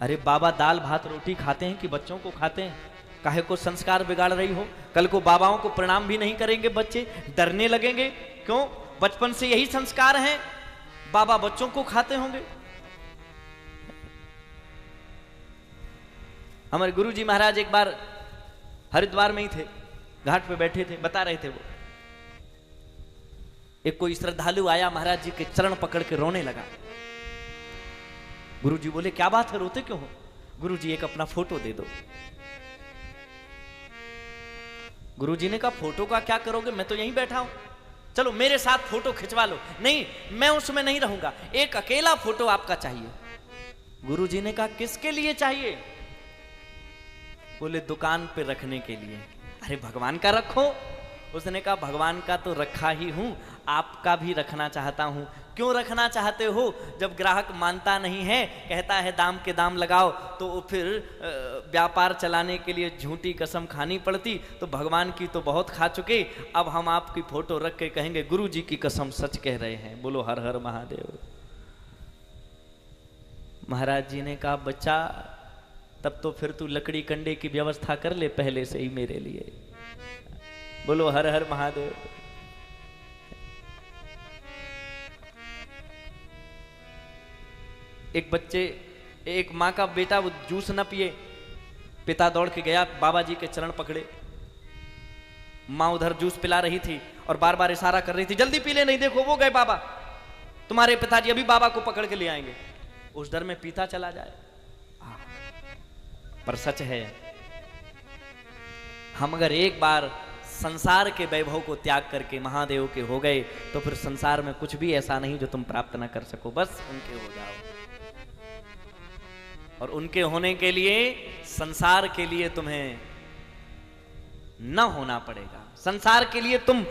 अरे बाबा दाल भात रोटी खाते हैं कि बच्चों को खाते हैं? काहे को संस्कार बिगाड़ रही हो? कल को बाबाओं को प्रणाम भी नहीं करेंगे बच्चे, डरने लगेंगे। क्यों? बचपन से यही संस्कार हैं, बाबा बच्चों को खाते होंगे। हमारे गुरुजी महाराज एक बार हरिद्वार में ही थे, घाट पे बैठे थे, बता रहे थे वो, एक कोई श्रद्धालु आया, महाराज जी के चरण पकड़ के रोने लगा। गुरुजी बोले, क्या बात है, रोते क्यों हो? गुरुजी, एक अपना फोटो दे दो। गुरुजी ने कहा, फोटो का क्या करोगे, मैं तो यहीं बैठा हूं, चलो मेरे साथ फोटो खिंचवा लो। नहीं, मैं उसमें नहीं रहूंगा, एक अकेला फोटो आपका चाहिए। गुरुजी ने कहा, किसके लिए चाहिए? बोले, दुकान पे रखने के लिए। अरे भगवान का रखो। उसने कहा, भगवान का तो रखा ही हूं, आपका भी रखना चाहता हूं। क्यों रखना चाहते हो? जब ग्राहक मानता नहीं है, कहता है दाम के दाम लगाओ, तो फिर व्यापार चलाने के लिए झूठी कसम खानी पड़ती। तो भगवान की तो बहुत खा चुके, अब हम आपकी फोटो रख के कहेंगे गुरु जी की कसम सच कह रहे हैं। बोलो हर हर महादेव। महाराज जी ने कहा, बच्चा, तब तो फिर तू लकड़ी कंडे की व्यवस्था कर ले पहले से ही मेरे लिए। बोलो हर हर महादेव। एक माँ का बेटा वो जूस न पिए, पिता दौड़ के गया, बाबा जी के चरण पकड़े। माँ उधर जूस पिला रही थी और बार बार इशारा कर रही थी, जल्दी पी ले, नहीं देखो वो गए बाबा, तुम्हारे पिताजी अभी बाबा को पकड़ के ले आएंगे। उस डर में पीता चला जाए। पर सच है, हम अगर एक बार संसार के वैभव को त्याग करके महादेव के हो गए, तो फिर संसार में कुछ भी ऐसा नहीं जो तुम प्राप्त ना कर सको। बस उनके हो जाओ। और उनके होने के लिए संसार के लिए तुम्हें न होना पड़ेगा। संसार के लिए तुम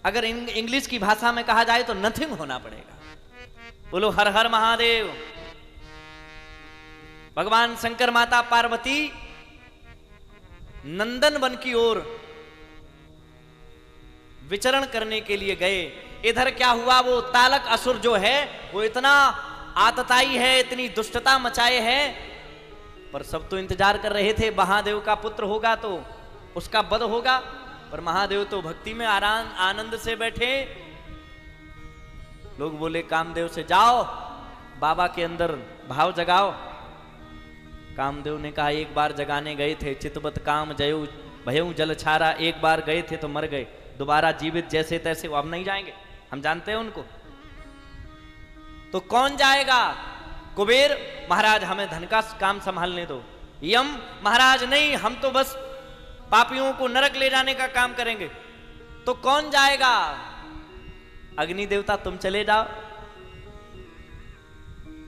अगर इंग्लिश की भाषा में कहा जाए तो नथिंग होना पड़ेगा। बोलो हर हर महादेव। भगवान शंकर माता पार्वती नंदन वन की ओर विचरण करने के लिए गए। इधर क्या हुआ, वो तालक असुर जो है वो इतना आतताई है, इतनी दुष्टता मचाए है, पर सब तो इंतजार कर रहे थे महादेव का पुत्र होगा तो उसका वध होगा, पर महादेव तो भक्ति में आनंद से बैठे। लोग बोले कामदेव से जाओ बाबा के अंदर भाव जगाओ। कामदेव ने कहा एक बार जगाने गए थे, चितवत काम जयऊ भयऊ जल छारा, एक बार गए थे तो मर गए, दोबारा जीवित जैसे तैसे वो अब नहीं जाएंगे, हम जानते हैं उनको। तो कौन जाएगा? कुबेर महाराज हमें धन का काम संभालने दो। यम महाराज नहीं, हम तो बस पापियों को नरक ले जाने का काम करेंगे। तो कौन जाएगा? अग्नि देवता तुम चले जाओ।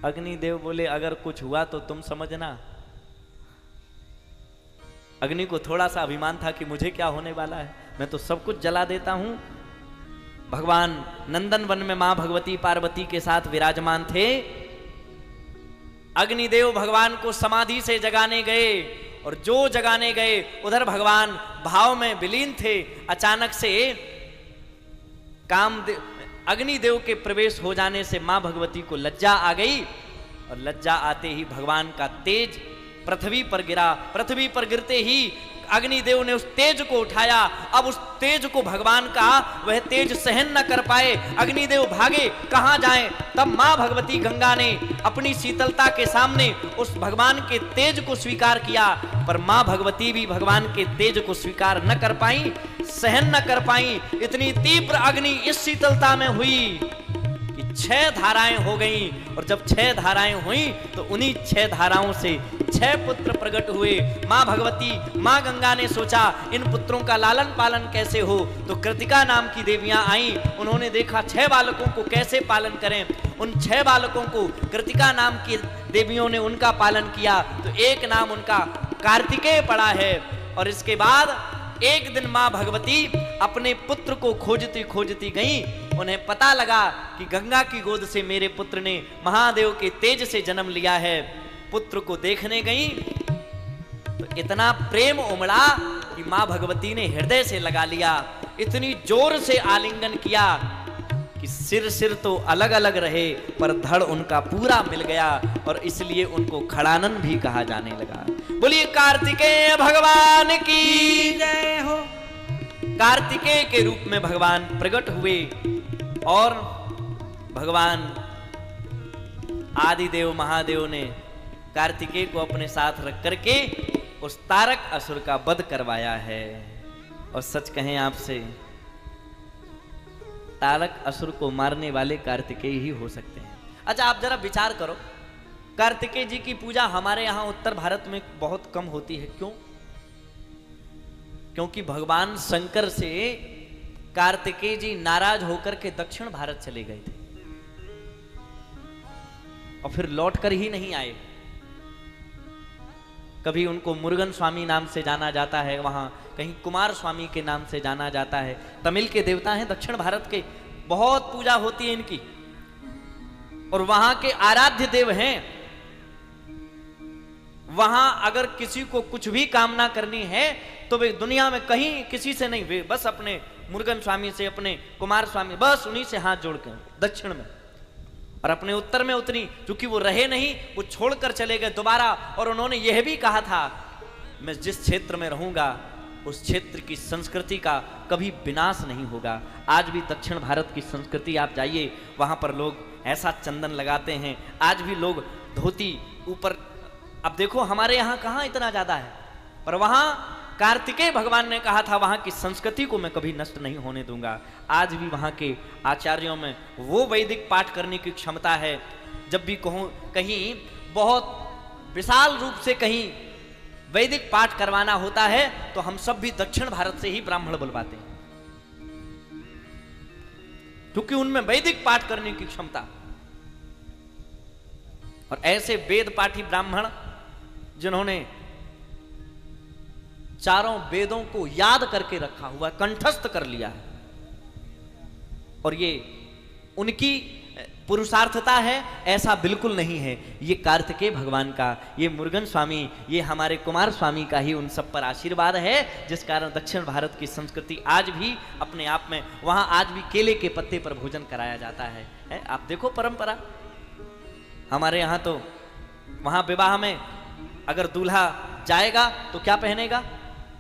अग्निदेव बोले अगर कुछ हुआ तो तुम समझना। अग्नि को थोड़ा सा अभिमान था कि मुझे क्या होने वाला है, मैं तो सब कुछ जला देता हूं। भगवान नंदन वन में मां भगवती पार्वती के साथ विराजमान थे। अग्निदेव भगवान को समाधि से जगाने गए, और जो जगाने गए उधर भगवान भाव में विलीन थे। अचानक से अग्निदेव के प्रवेश हो जाने से मां भगवती को लज्जा आ गई, और लज्जा आते ही भगवान का तेज पृथ्वी पर गिरा। पृथ्वी पर गिरते ही अग्निदेव ने उस तेज को उठाया। अब उस तेज को भगवान का वह तेज सहन न कर पाए, अग्निदेव भागे, कहां जाएं? तब मां भगवती गंगा ने अपनी शीतलता के सामने उस भगवान के तेज को स्वीकार किया, पर मां भगवती भी भगवान के तेज को स्वीकार न कर पाई, सहन न कर पाई। इतनी तीव्र अग्नि इस शीतलता में हुई कि 6 धाराएं हो गईं, और जब 6 धाराएं हुई तो उन्हीं 6 धाराओं से 6 पुत्र प्रकट हुए। मां भगवती मां गंगा ने सोचा इन पुत्रों का लालन पालन कैसे हो, तो कृतिका नाम की देवियां आईं। उन्होंने देखा 6 बालकों को कैसे पालन करें। उन 6 बालकों को कृतिका नाम की देवियों ने उनका पालन किया, तो एक नाम उनका कार्तिकेय पड़ा है। और इसके बाद एक दिन मां भगवती अपने पुत्र को खोजती खोजती गई। उन्हें पता लगा कि गंगा की गोद से मेरे पुत्र ने महादेव के तेज से जन्म लिया है। पुत्र को देखने गई तो इतना प्रेम उमड़ा कि मां भगवती ने हृदय से लगा लिया, इतनी जोर से आलिंगन किया कि सिर तो अलग अलग रहे पर धड़ उनका पूरा मिल गया, और इसलिए उनको खड़ानन भी कहा जाने लगा। बोलिए कार्तिकेय भगवान की जय हो। कार्तिकेय के रूप में भगवान प्रकट हुए, और भगवान आदिदेव महादेव ने कार्तिकेय को अपने साथ रख करके उस तारक असुर का वध करवाया है। और सच कहें आपसे, तारक असुर को मारने वाले कार्तिकेय ही हो सकते हैं। अच्छा आप जरा विचार करो, कार्तिकेय जी की पूजा हमारे यहां उत्तर भारत में बहुत कम होती है। क्यों? क्योंकि भगवान शंकर से कार्तिकेय जी नाराज होकर के दक्षिण भारत चले गए थे, और फिर लौट कर ही नहीं आए। कभी उनको मुरुगन स्वामी नाम से जाना जाता है, वहां कहीं कुमार स्वामी के नाम से जाना जाता है। तमिल के देवता हैं दक्षिण भारत के, बहुत पूजा होती है इनकी, और वहां के आराध्य देव हैं। वहां अगर किसी को कुछ भी कामना करनी है तो वे दुनिया में कहीं किसी से नहीं, वे बस अपने मुरुगन स्वामी से, अपने कुमार स्वामी, बस उन्हीं से हाथ जोड़ के दक्षिण में। और अपने उत्तर में उतनी, चूंकि वो रहे नहीं, वो छोड़कर चले गए दोबारा। और उन्होंने यह भी कहा था मैं जिस क्षेत्र में रहूंगा उस क्षेत्र की संस्कृति का कभी विनाश नहीं होगा। आज भी दक्षिण भारत की संस्कृति आप जाइए, वहां पर लोग ऐसा चंदन लगाते हैं, आज भी लोग धोती ऊपर। अब देखो हमारे यहाँ कहाँ इतना ज्यादा है, पर वहां कार्तिकेय भगवान ने कहा था वहां की संस्कृति को मैं कभी नष्ट नहीं होने दूंगा। आज भी वहां के आचार्यों में वो वैदिक पाठ करने की क्षमता है। जब भी कहीं बहुत विशाल रूप से कहीं वैदिक पाठ करवाना होता है तो हम सब भी दक्षिण भारत से ही ब्राह्मण बुलवाते हैं, क्योंकि उनमें वैदिक पाठ करने की क्षमता। और ऐसे वेद पाठी ब्राह्मण जिन्होंने चारों वेदों को याद करके रखा हुआ, कंठस्थ कर लिया है, और ये उनकी पुरुषार्थता है, ऐसा बिल्कुल नहीं है। ये कार्तिकेय भगवान का, ये मुरुगन स्वामी, ये हमारे कुमार स्वामी का ही उन सब पर आशीर्वाद है, जिस कारण दक्षिण भारत की संस्कृति आज भी अपने आप में, वहां आज भी केले के पत्ते पर भोजन कराया जाता है? आप देखो परंपरा। हमारे यहाँ तो वहां विवाह में अगर दूल्हा जाएगा तो क्या पहनेगा?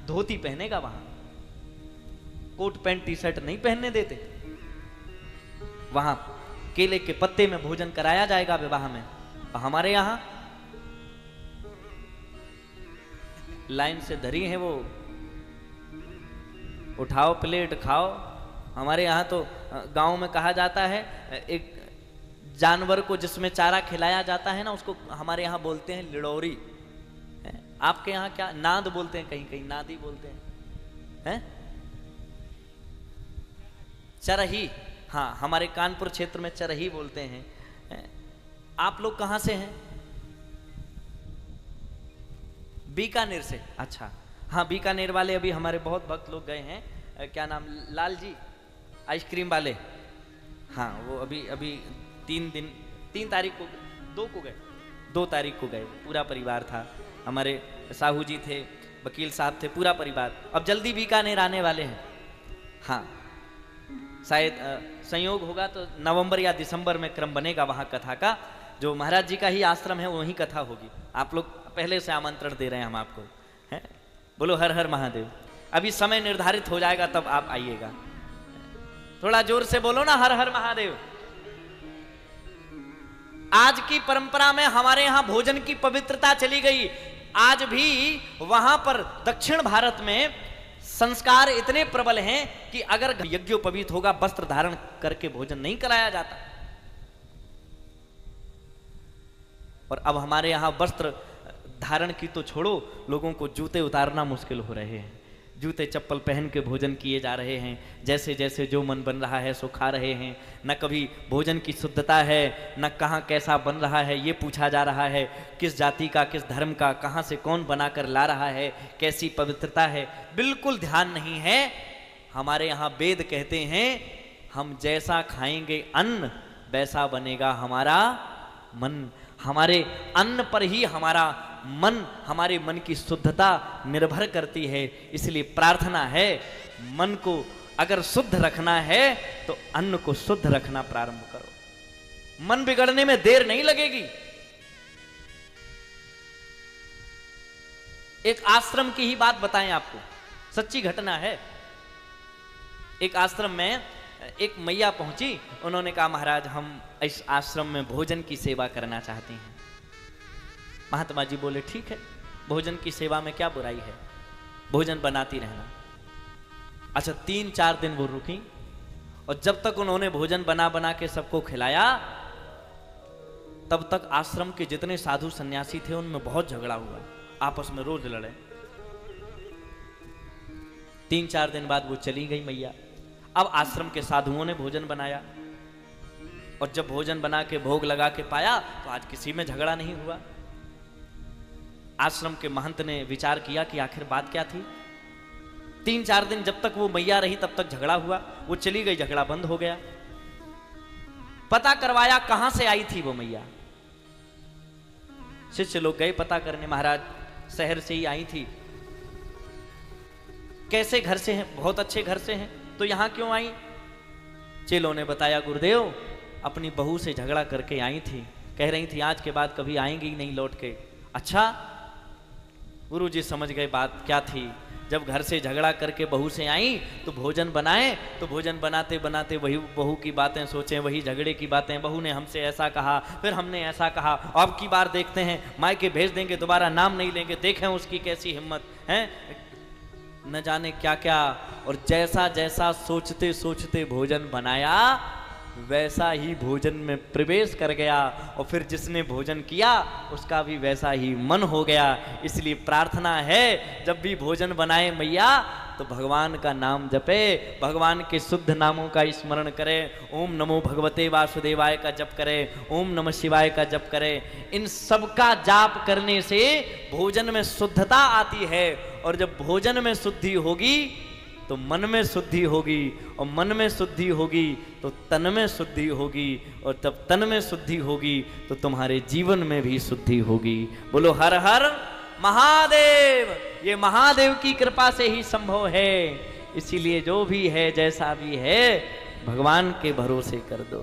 धोती पहनेगा, वहां कोट पैंट टी शर्ट नहीं पहनने देते। वहां केले के पत्ते में भोजन कराया जाएगा विवाह में। हमारे यहां लाइन से धरी है, वो उठाओ प्लेट खाओ। हमारे यहाँ तो गांव में कहा जाता है, एक जानवर को जिसमें चारा खिलाया जाता है ना, उसको हमारे यहाँ बोलते हैं लिड़ौरी। आपके यहाँ क्या नाद बोलते हैं? कहीं कहीं नादी बोलते हैं, चरही। हाँ, हमारे कानपुर क्षेत्र में चरही बोलते हैं। आप लोग कहां से हैं? बीकानेर से। अच्छा, हाँ, बीकानेर वाले अभी हमारे बहुत भक्त लोग गए हैं। क्या नाम? लाल जी आइसक्रीम वाले। हाँ, वो अभी 3 तारीख को, 2 तारीख को गए। पूरा परिवार था, हमारे साहू जी थे, वकील साहब थे, पूरा परिवार। अब जल्दी बीकानेर आने वाले हैं। हाँ, शायद संयोग होगा तो नवंबर या दिसंबर में क्रम बनेगा वहां कथा का। जो महाराज जी का ही आश्रम है वहीं कथा होगी। आप लोग पहले से आमंत्रण दे रहे हैं हम आपको, हैं? बोलो हर हर महादेव। अभी समय निर्धारित हो जाएगा तब आप आइएगा। थोड़ा जोर से बोलो ना, हर हर महादेव। आज की परंपरा में हमारे यहां भोजन की पवित्रता चली गई। आज भी वहां पर दक्षिण भारत में संस्कार इतने प्रबल हैं कि अगर यज्ञोपवीत होगा, वस्त्र धारण करके भोजन नहीं कराया जाता। और अब हमारे यहां वस्त्र धारण की तो छोड़ो, लोगों को जूते उतारना मुश्किल हो रहे हैं। जूते चप्पल पहन के भोजन किए जा रहे हैं। जैसे जैसे जो मन बन रहा है सो खा रहे हैं। न कभी भोजन की शुद्धता है, न कहाँ कैसा बन रहा है ये पूछा जा रहा है। किस जाति का, किस धर्म का, कहाँ से कौन बनाकर ला रहा है, कैसी पवित्रता है, बिल्कुल ध्यान नहीं है। हमारे यहाँ वेद कहते हैं, हम जैसा खाएंगे अन्न वैसा बनेगा हमारा मन। हमारे अन्न पर ही हमारा मन, हमारे मन की शुद्धता निर्भर करती है। इसलिए प्रार्थना है, मन को अगर शुद्ध रखना है तो अन्न को शुद्ध रखना प्रारंभ करो। मन बिगड़ने में देर नहीं लगेगी। एक आश्रम की ही बात बताएं आपको, सच्ची घटना है। एक आश्रम में एक मैया पहुंची। उन्होंने कहा, महाराज हम इस आश्रम में भोजन की सेवा करना चाहती हैं। महात्मा जी बोले, ठीक है, भोजन की सेवा में क्या बुराई है, भोजन बनाती रहना। अच्छा, 3-4 दिन वो रुकी और जब तक उन्होंने भोजन बना बना के सबको खिलाया, तब तक आश्रम के जितने साधु सन्यासी थे उनमें बहुत झगड़ा हुआ, आपस में रोज लड़े। 3-4 दिन बाद वो चली गई मैया। अब आश्रम के साधुओं ने भोजन बनाया और जब भोजन बना के भोग लगा के पाया तो आज किसी में झगड़ा नहीं हुआ। आश्रम के महंत ने विचार किया कि आखिर बात क्या थी। 3-4 दिन जब तक वो मैया रही तब तक झगड़ा हुआ, वो चली गई, झगड़ा बंद हो गया। पता करवाया कहां से आई थी वो मैया। शिष्य लोग गए पता करने, महाराज शहर से ही आई थी। कैसे घर से हैं? बहुत अच्छे घर से हैं, तो यहां क्यों आई? चेलों ने बताया, गुरुदेव अपनी बहू से झगड़ा करके आई थी, कह रही थी आज के बाद कभी आएंगी ही नहीं लौट के। अच्छा, गुरुजी समझ गए बात क्या थी। जब घर से झगड़ा करके बहू से आई तो भोजन बनाए, तो भोजन बनाते बनाते वही बहू की बातें सोचें, वही झगड़े की बातें। बहू ने हमसे ऐसा कहा, फिर हमने ऐसा कहा, अब की बार देखते हैं मायके भेज देंगे, दोबारा नाम नहीं लेंगे, देखें उसकी कैसी हिम्मत है, न जाने क्या क्या। और जैसा जैसा सोचते सोचते भोजन बनाया वैसा ही भोजन में प्रवेश कर गया और फिर जिसने भोजन किया उसका भी वैसा ही मन हो गया। इसलिए प्रार्थना है, जब भी भोजन बनाए मैया तो भगवान का नाम जपे, भगवान के शुद्ध नामों का स्मरण करे। ओम नमो भगवते वासुदेवाय का जप करे, ओम नमः शिवाय का जप करे। इन सब का जाप करने से भोजन में शुद्धता आती है और जब भोजन में शुद्धि होगी तो मन में शुद्धि होगी, और मन में शुद्धि होगी तो तन में शुद्धि होगी, और तब तन में शुद्धि होगी तो तुम्हारे जीवन में भी शुद्धि होगी। बोलो हर हर महादेव। ये महादेव की कृपा से ही संभव है। इसीलिए जो भी है जैसा भी है भगवान के भरोसे कर दो।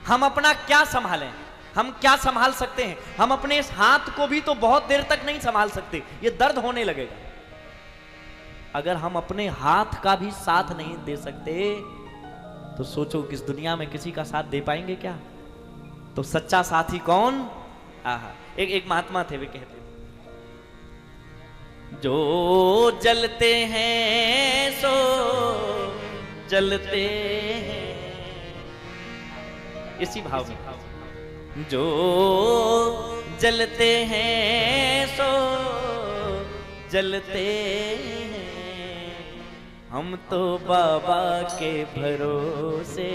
हम अपना क्या संभालें? हम क्या संभाल सकते हैं? हम अपने इस हाथ को भी तो बहुत देर तक नहीं संभाल सकते, ये दर्द होने लगेगा। अगर हम अपने हाथ का भी साथ नहीं दे सकते तो सोचो कि इस दुनिया में किसी का साथ दे पाएंगे क्या? तो सच्चा साथी कौन? एक महात्मा थे, वे कहते थे, जो जलते हैं सो जलते हैं, इसी भाव में, जो जलते हैं सो जलते हैं, हम तो बाबा के भरोसे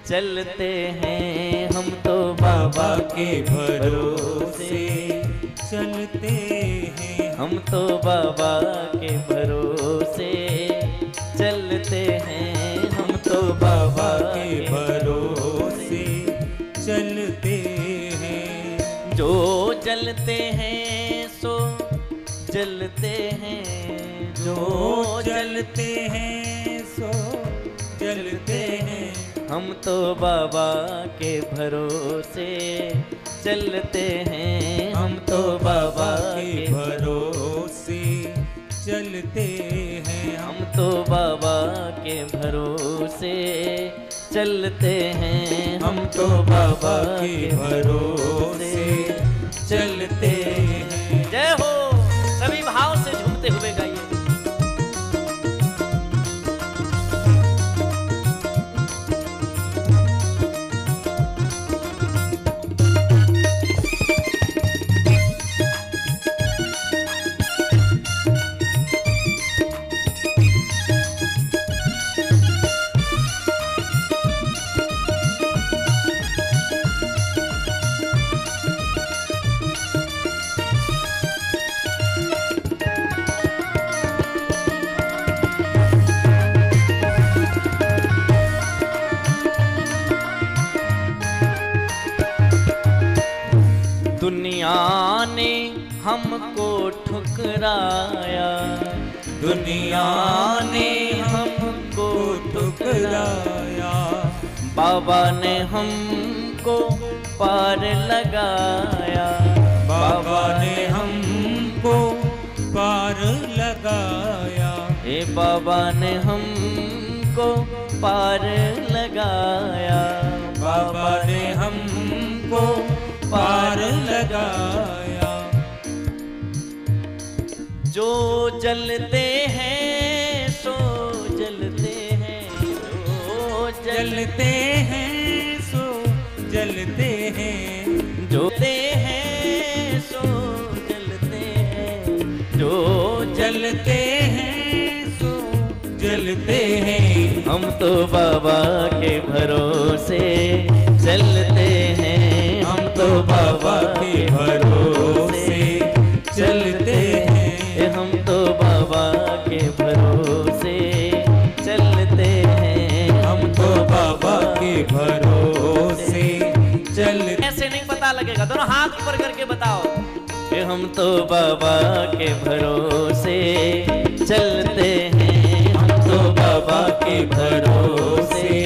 चलते हैं, हम तो बाबा के भरोसे चलते हैं, हम तो बाबा के भरोसे चलते हैं, हम तो बाबा के भरोसे चलते हैं। जो जलते हैं सो जलते हैं, जो जलते हैं सो जलते हैं, हम तो बाबा के भरोसे चलते हैं, हम तो बाबा के भरोसे चलते हैं, हम तो बाबा के भरोसे चलते हैं, हम तो बाबा के भरोसे चलते हैं। जय हो। सभी भाव से झूमते हुए गाइए। दुनिया ने हमको ठुकराया, दुनिया ने हमको ठुकराया, बाबा ने हमको पार लगाया, बाबा ने हमको पार लगाया, हे बाबा ने हमको पार लगाया, बाबा ने हमको पार लगाया। जो जलते हैं सो जलते हैं, जो जलते हैं सो जलते हैं, जो जलते हैं सो जलते हैं, जो जलते हैं सो जलते हैं, हम तो बाबा के भरोसे चलते हैं, हम तो बाबा के भरोसे चलते हैं, हम तो बाबा के भरोसे चलते हैं, हम तो बाबा के भरोसे चलते। ऐसे नहीं पता लगेगा, दोनों हाथ ऊपर करके बताओ कि हम तो बाबा के भरोसे चलते हैं, हम तो बाबा के भरोसे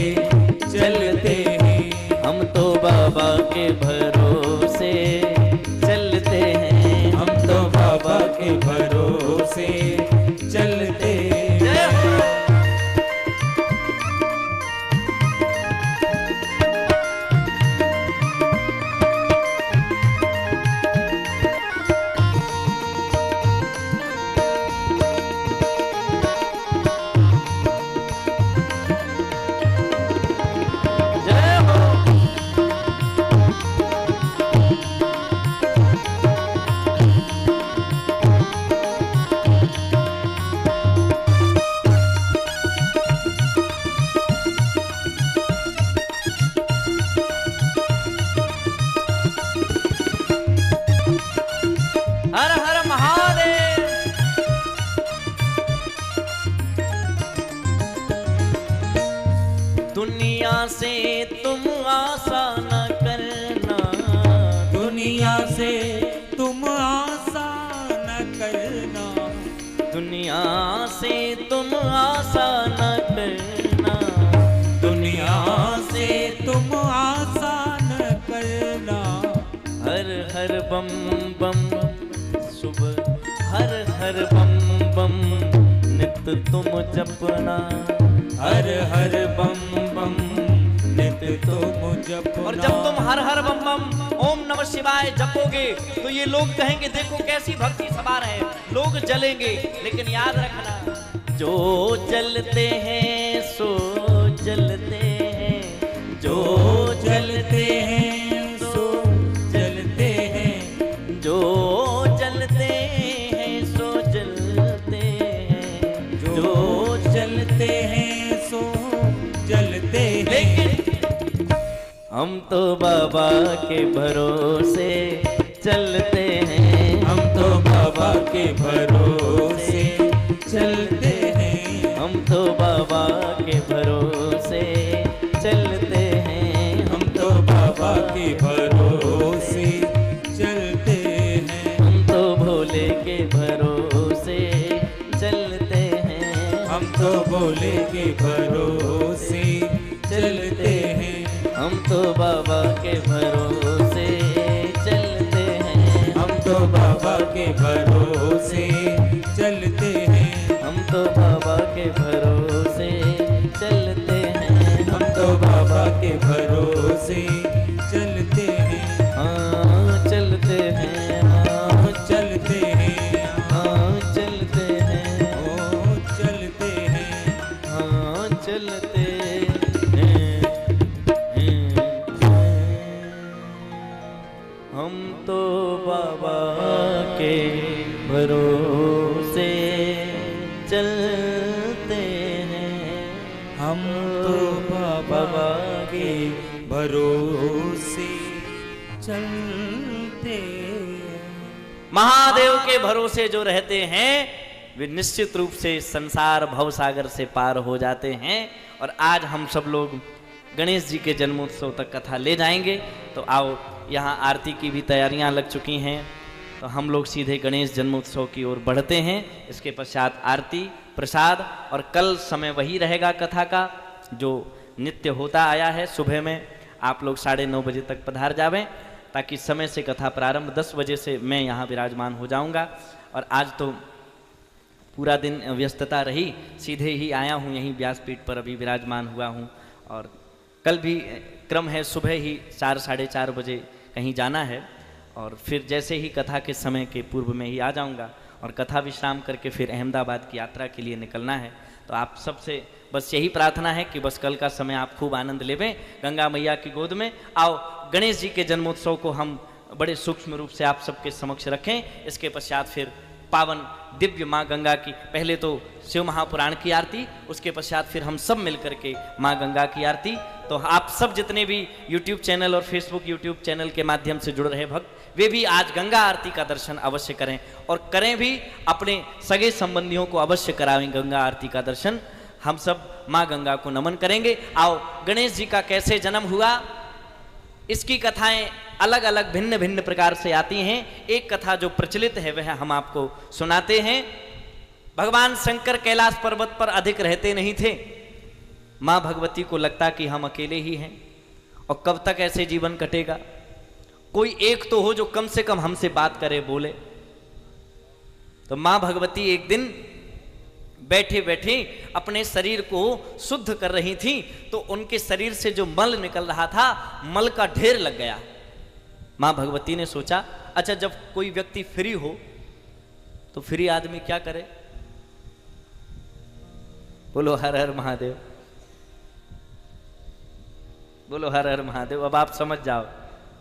चलते हैं, हम तो बाबा के भरोसे चलते हैं, हम तो बाबा के भरोसे चलते हैं। से तुम आशा न करना, दुनिया से तुम आशा न करना, दुनिया से तुम आशा न करना, दुनिया से तुम आशा न करना। हर हर बम बम सुबह, हर हर बम बम नित तुम जपना, हर हर बम बम नित तुम जपना। और जब तुम हर हर बम बम ओम नमः शिवाय जपोगे तो ये लोग कहेंगे देखो कैसी भक्ति सवार है, लोग जलेंगे। लेकिन याद रखना, जो जलते हैं सो जलते हैं, जो जलते हैं सो जलते हैं, जो जलते हैं सो जलते हैं, जो जलते हैं सो जलते हैं। लेकिन हम तो बाबा के भरोसे चलते हैं, हम तो बाबा के भरोसे चलते हैं, हम तो बाबा के भरोसे चलते हैं, हम तो बाबा के भरोसे चलते हैं, हम तो भोले के भरोसे चलते हैं, हम तो भोले के भरोसे चलते हैं, हम तो बाबा के भरोसे चलते हैं, हम तो बाबा के भरोसे चलते हैं, हम तो बाबा के भरोसे चलते हैं, हम तो बाबा के भरोसे चलते हैं। हाँ चलते हैं, हाँ चलते हैं, हाँ चलते हैं, ओ चलते हैं, हाँ चलते हैं। हम तो बाबा के भरोसे चलते हैं, हम तो बाबा के भरोसे चलते हैं। महादेव के भरोसे जो रहते हैं वे निश्चित रूप से संसार भवसागर से पार हो जाते हैं। और आज हम सब लोग गणेश जी के जन्मोत्सव तक कथा ले जाएंगे। तो आओ, यहाँ आरती की भी तैयारियां लग चुकी हैं, तो हम लोग सीधे गणेश जन्मोत्सव की ओर बढ़ते हैं। इसके पश्चात आरती, प्रसाद, और कल समय वही रहेगा कथा का जो नित्य होता आया है। सुबह में आप लोग 9:30 बजे तक पधार जावें, ताकि समय से कथा प्रारंभ 10 बजे से मैं यहाँ विराजमान हो जाऊँगा। और आज तो पूरा दिन व्यस्तता रही, सीधे ही आया हूँ, यहीं व्यासपीठ पर अभी विराजमान हुआ हूँ। और कल भी क्रम है सुबह ही 4 साढ़े 4 बजे कहीं जाना है, और फिर जैसे ही कथा के समय के पूर्व में ही आ जाऊंगा, और कथा विश्राम करके फिर अहमदाबाद की यात्रा के लिए निकलना है। तो आप सबसे बस यही प्रार्थना है कि बस कल का समय आप खूब आनंद लेवें गंगा मैया की गोद में। आओ, गणेश जी के जन्मोत्सव को हम बड़े सूक्ष्म रूप से आप सबके समक्ष रखें। इसके पश्चात फिर पावन दिव्य माँ गंगा की, पहले तो शिव महापुराण की आरती, उसके पश्चात फिर हम सब मिलकर के माँ गंगा की आरती। तो आप सब जितने भी YouTube चैनल और Facebook YouTube चैनल के माध्यम से जुड़ रहे भक्त, वे भी आज गंगा आरती का दर्शन अवश्य करें, और करें भी, अपने सगे संबंधियों को अवश्य करावें गंगा आरती का दर्शन। हम सब माँ गंगा को नमन करेंगे। आओ, गणेश जी का कैसे जन्म हुआ, इसकी कथाएं अलग अलग भिन्न भिन्न प्रकार से आती हैं। एक कथा जो प्रचलित है वह हम आपको सुनाते हैं। भगवान शंकर कैलाश पर्वत पर अधिक रहते नहीं थे। माँ भगवती को लगता कि हम अकेले ही हैं, और कब तक ऐसे जीवन कटेगा, कोई एक तो हो जो कम से कम हमसे बात करे, बोले। तो माँ भगवती एक दिन बैठे बैठे अपने शरीर को शुद्ध कर रही थी, तो उनके शरीर से जो मल निकल रहा था, मल का ढेर लग गया। माँ भगवती ने सोचा, अच्छा जब कोई व्यक्ति फ्री हो तो फ्री आदमी क्या करे। बोलो हर हर महादेव, बोलो हर हर महादेव। अब आप समझ जाओ,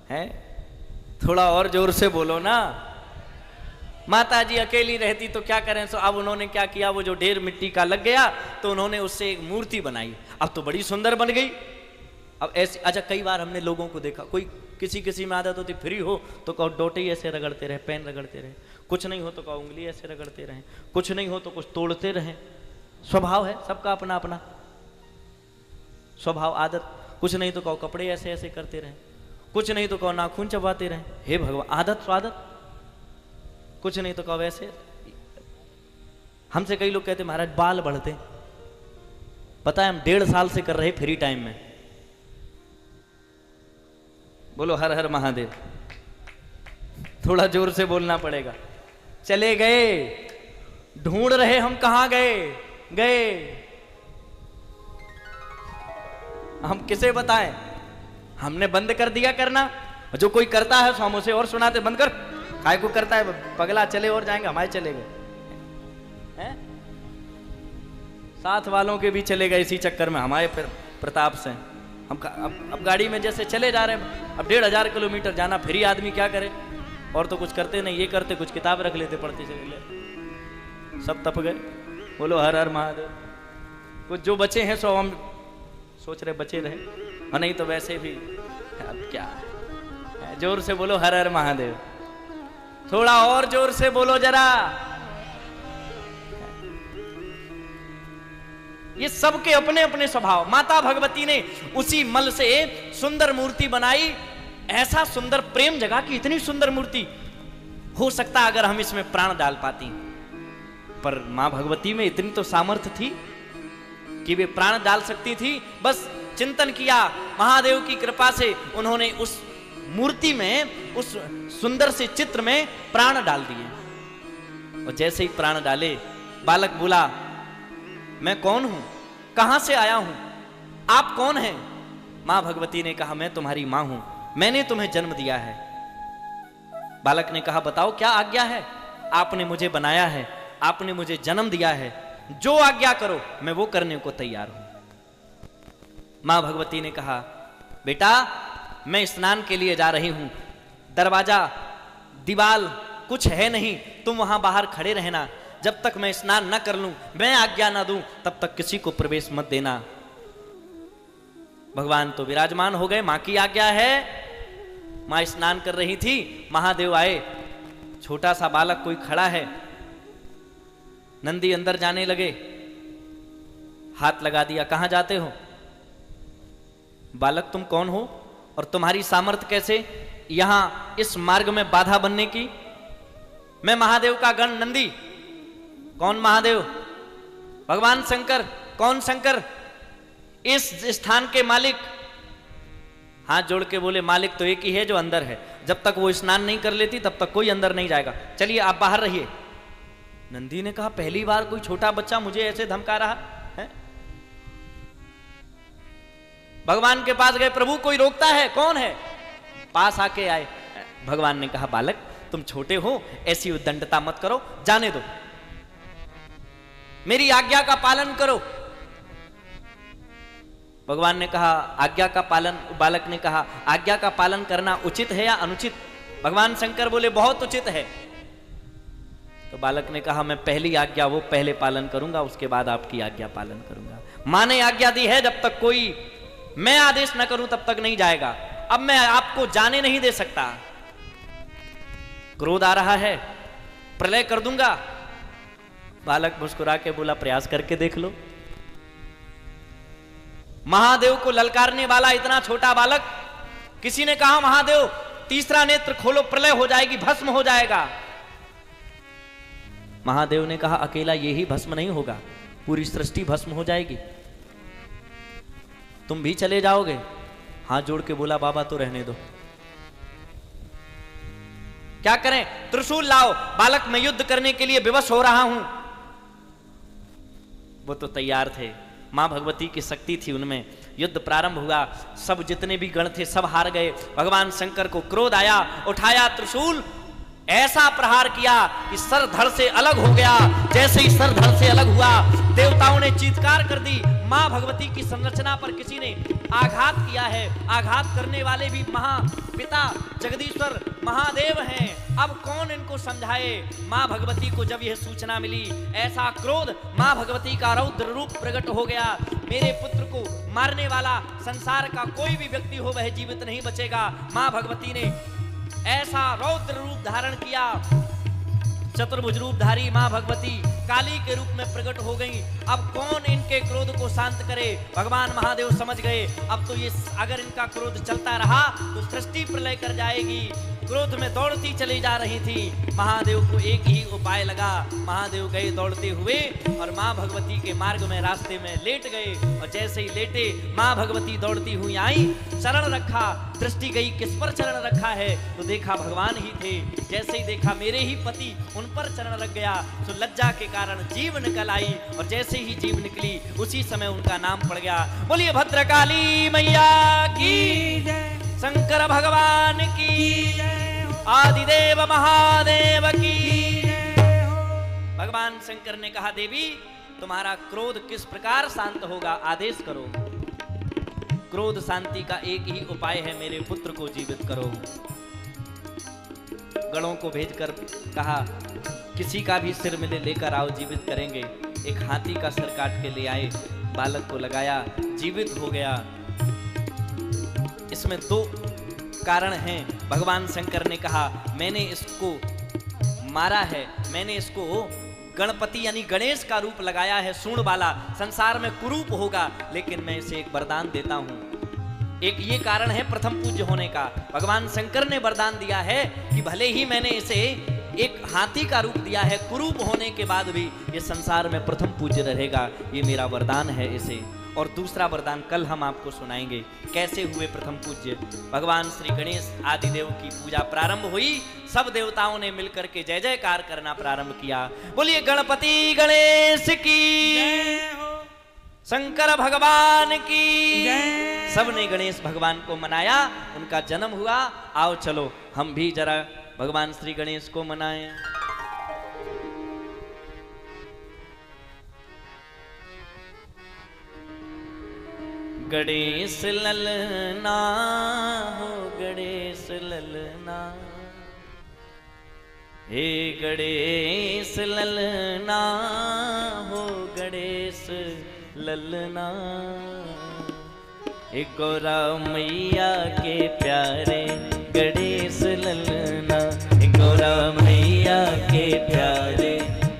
हैं? थोड़ा और जोर से बोलो ना। माता जी अकेली रहती तो क्या करें। सो अब उन्होंने क्या किया, वो जो ढेर मिट्टी का लग गया तो उन्होंने उससे एक मूर्ति बनाई। अब तो बड़ी सुंदर बन गई। अब ऐसे, अच्छा कई बार हमने लोगों को देखा, कोई किसी में आदत होती, फ्री हो तो कहो डोटे ही ऐसे रगड़ते रहे, पेन रगड़ते रहे, कुछ नहीं हो तो कहो उंगली ऐसे रगड़ते रहे, कुछ नहीं हो तो कुछ तोड़ते रहे। स्वभाव है सबका अपना अपना स्वभाव, आदत। कुछ नहीं तो कहो कपड़े ऐसे ऐसे करते रहे, कुछ नहीं तो कहो नाखून चबाते रहे। हे भगवान, आदत स्वादत, कुछ नहीं तो कहो वैसे। हमसे कई लोग कहते महाराज बाल बढ़ते, पता है हम 1.5 साल से कर रहे फ्री टाइम में। बोलो हर हर महादेव। थोड़ा जोर से बोलना पड़ेगा। चले गए, ढूंढ रहे हम कहां गए गए, हम किसे बताएं? हमने बंद कर दिया करना। जो कोई करता है हम उसे और सुनाते, बंद कर, काय को करता है पगला, चले और जाएंगे, हमारे चले गए हैं? साथ वालों के भी चले गए इसी चक्कर में, हमारे प्रताप से। हम अब गाड़ी में जैसे चले जा रहे हैं, अब 1,500 किलोमीटर जाना, फ्री आदमी क्या करे? और तो कुछ करते नहीं, ये करते कुछ किताब रख लेते, पढ़ते चले ले, सब तप गए। बोलो हर हर महादेव। कुछ जो बचे हैं सो हम सोच रहे बचे रहे, और नहीं तो वैसे भी अब क्या। जोर से बोलो हर हर महादेव। थोड़ा और जोर से बोलो जरा। ये सबके अपने अपने स्वभाव। माता भगवती ने उसी मल से सुंदर मूर्ति बनाई, ऐसा सुंदर प्रेम जगा कि इतनी सुंदर मूर्ति। हो सकता अगर हम इसमें प्राण डाल पाती, पर मां भगवती में इतनी तो सामर्थ्य थी कि वे प्राण डाल सकती थी। बस चिंतन किया, महादेव की कृपा से उन्होंने उस मूर्ति में, उस सुंदर से चित्र में प्राण डाल दिए। और जैसे ही प्राण डाले, बालक बोला मैं कौन हूं, कहां से आया हूं, आप कौन हैं? मां भगवती ने कहा मैं तुम्हारी मां हूं, मैंने तुम्हें जन्म दिया है। बालक ने कहा बताओ क्या आज्ञा है? आपने मुझे बनाया है, आपने मुझे जन्म दिया है, जो आज्ञा करो मैं वो करने को तैयार हूं। मां भगवती ने कहा बेटा मैं स्नान के लिए जा रही हूं, दरवाजा दीवाल कुछ है नहीं, तुम वहां बाहर खड़े रहना, जब तक मैं स्नान न कर लूं, मैं आज्ञा ना दूं, तब तक किसी को प्रवेश मत देना। भगवान तो विराजमान हो गए, मां की आज्ञा है। मां स्नान कर रही थी, महादेव आए, छोटा सा बालक कोई खड़ा है। नंदी अंदर जाने लगे, हाथ लगा दिया, कहां जाते हो? बालक तुम कौन हो और तुम्हारी सामर्थ्य कैसे यहां इस मार्ग में बाधा बनने की? मैं महादेव का गण नंदी। कौन महादेव? भगवान शंकर। कौन शंकर? इस स्थान के मालिक। हाथ जोड़ के बोले मालिक तो एक ही है जो अंदर है, जब तक वो स्नान नहीं कर लेती तब तक कोई अंदर नहीं जाएगा, चलिए आप बाहर रहिए। नंदी ने कहा पहली बार कोई छोटा बच्चा मुझे ऐसे धमका रहा है। भगवान के पास गए, प्रभु कोई रोकता है? कौन है? पास आके आए। भगवान ने कहा बालक तुम छोटे हो, ऐसी उद्दंडता मत करो, जाने दो, मेरी आज्ञा का पालन करो। भगवान ने कहा आज्ञा का पालन, बालक ने कहा आज्ञा का पालन करना उचित है या अनुचित? भगवान शंकर बोले बहुत उचित है। तो बालक ने कहा मैं पहली आज्ञा वो पहले पालन करूंगा, उसके बाद आपकी आज्ञा पालन करूंगा। मां ने आज्ञा दी है, जब तक कोई मैं आदेश न करूं तब तक नहीं जाएगा। अब मैं आपको जाने नहीं दे सकता, क्रोध आ रहा है, प्रलय कर दूंगा। बालक मुस्कुरा के बोला प्रयास करके देख लो। महादेव को ललकारने वाला इतना छोटा बालक, किसी ने कहा महादेव तीसरा नेत्र खोलो, प्रलय हो जाएगी, भस्म हो जाएगा। महादेव ने कहा अकेला यही भस्म नहीं होगा, पूरी सृष्टि भस्म हो जाएगी, तुम भी चले जाओगे। हाथ जोड़ के बोला बाबा तो रहने दो, क्या करें? त्रिशूल लाओ। बालक मैं युद्ध करने के लिए विवश हो रहा हूं। वो तो तैयार थे, मां भगवती की शक्ति थी उनमें। युद्ध प्रारंभ हुआ, सब जितने भी गण थे सब हार गए। भगवान शंकर को क्रोध आया, उठाया त्रिशूल, ऐसा प्रहार किया कि सर धड़ से अलग हो गया। जैसे ही सर धड़ से अलग हुआ, देवताओं ने चीत्कार कर दी। मां भगवती की संरचना पर किसी ने आघात किया है। आघात करने वाले भी महापिता जगदीश्वर महादेव हैं। अब कौन इनको समझाए? मां भगवती को जब यह सूचना मिली, ऐसा क्रोध, मां भगवती का रौद्र रूप प्रकट हो गया। मेरे पुत्र को मारने वाला संसार का कोई भी व्यक्ति हो वह जीवित नहीं बचेगा। मां भगवती ने ऐसा रौद्र रूप धारण किया, चतुर्भुज रूपधारी मां भगवती काली के रूप में प्रकट हो गई। अब कौन इनके क्रोध को शांत करे? भगवान महादेव समझ गए अब तो ये अगर इनका क्रोध चलता रहा तो सृष्टि प्रलय कर जाएगी। क्रोध में दौड़ती चली जा रही थी। महादेव को एक ही उपाय लगा। महादेव गए दौड़ते हुए और मां भगवती के मार्ग में रास्ते में लेट गए और जैसे ही लेटे मां भगवती दौड़ती हुई आई, चरण रखा। दृष्टि गई किस पर चरण रखा है तो देखा भगवान ही थे। जैसे ही देखा मेरे ही पति, उन पर चरण रख गया। तो लज्जा के कारण जीभ निकल आई और जैसे ही जीभ निकली उसी समय उनका नाम पड़ गया। बोलिए भद्रकाली मैया की, शंकर भगवान की, आदिदेव महादेव की। भगवान शंकर ने कहा देवी तुम्हारा क्रोध किस प्रकार शांत होगा, आदेश करो। क्रोध शांति का एक ही उपाय है, मेरे पुत्र को जीवित करो। गणों को भेजकर कहा किसी का भी सिर मिले लेकर आओ, जीवित करेंगे। एक हाथी का सिर काट के ले आए, बालक को लगाया, जीवित हो गया। इसमें दो कारण हैं। भगवान शंकर ने कहा मैंने इसको मारा है, मैंने इसको गणपति यानी गणेश का रूप लगाया है, सूंड वाला, संसार में कुरूप होगा, लेकिन मैं इसे एक वरदान देता हूं। एक ये कारण है प्रथम पूज्य होने का। भगवान शंकर ने वरदान दिया है कि भले ही मैंने इसे एक हाथी का रूप दिया है, कुरूप होने के बाद भी ये संसार में प्रथम पूज्य रहेगा, ये मेरा वरदान है इसे। और दूसरा वरदान कल हम आपको सुनाएंगे कैसे हुए प्रथम पूज्य। भगवान श्री गणेश आदिदेव की पूजा प्रारंभ हुई। सब देवताओं ने मिलकर के जय जयकार करना प्रारंभ किया। बोलिए गणपति गणेश की, शंकर भगवान की। सबने गणेश भगवान को मनाया, उनका जन्म हुआ। आओ चलो हम भी जरा भगवान श्री गणेश को मनाएं। गणेश ललना हो गणेश ललना, हे गणेश ललना हो गणेश ललना। हे गौरा मैया के प्यारे गणेश ललना, हे गौरा मैया के प्यारे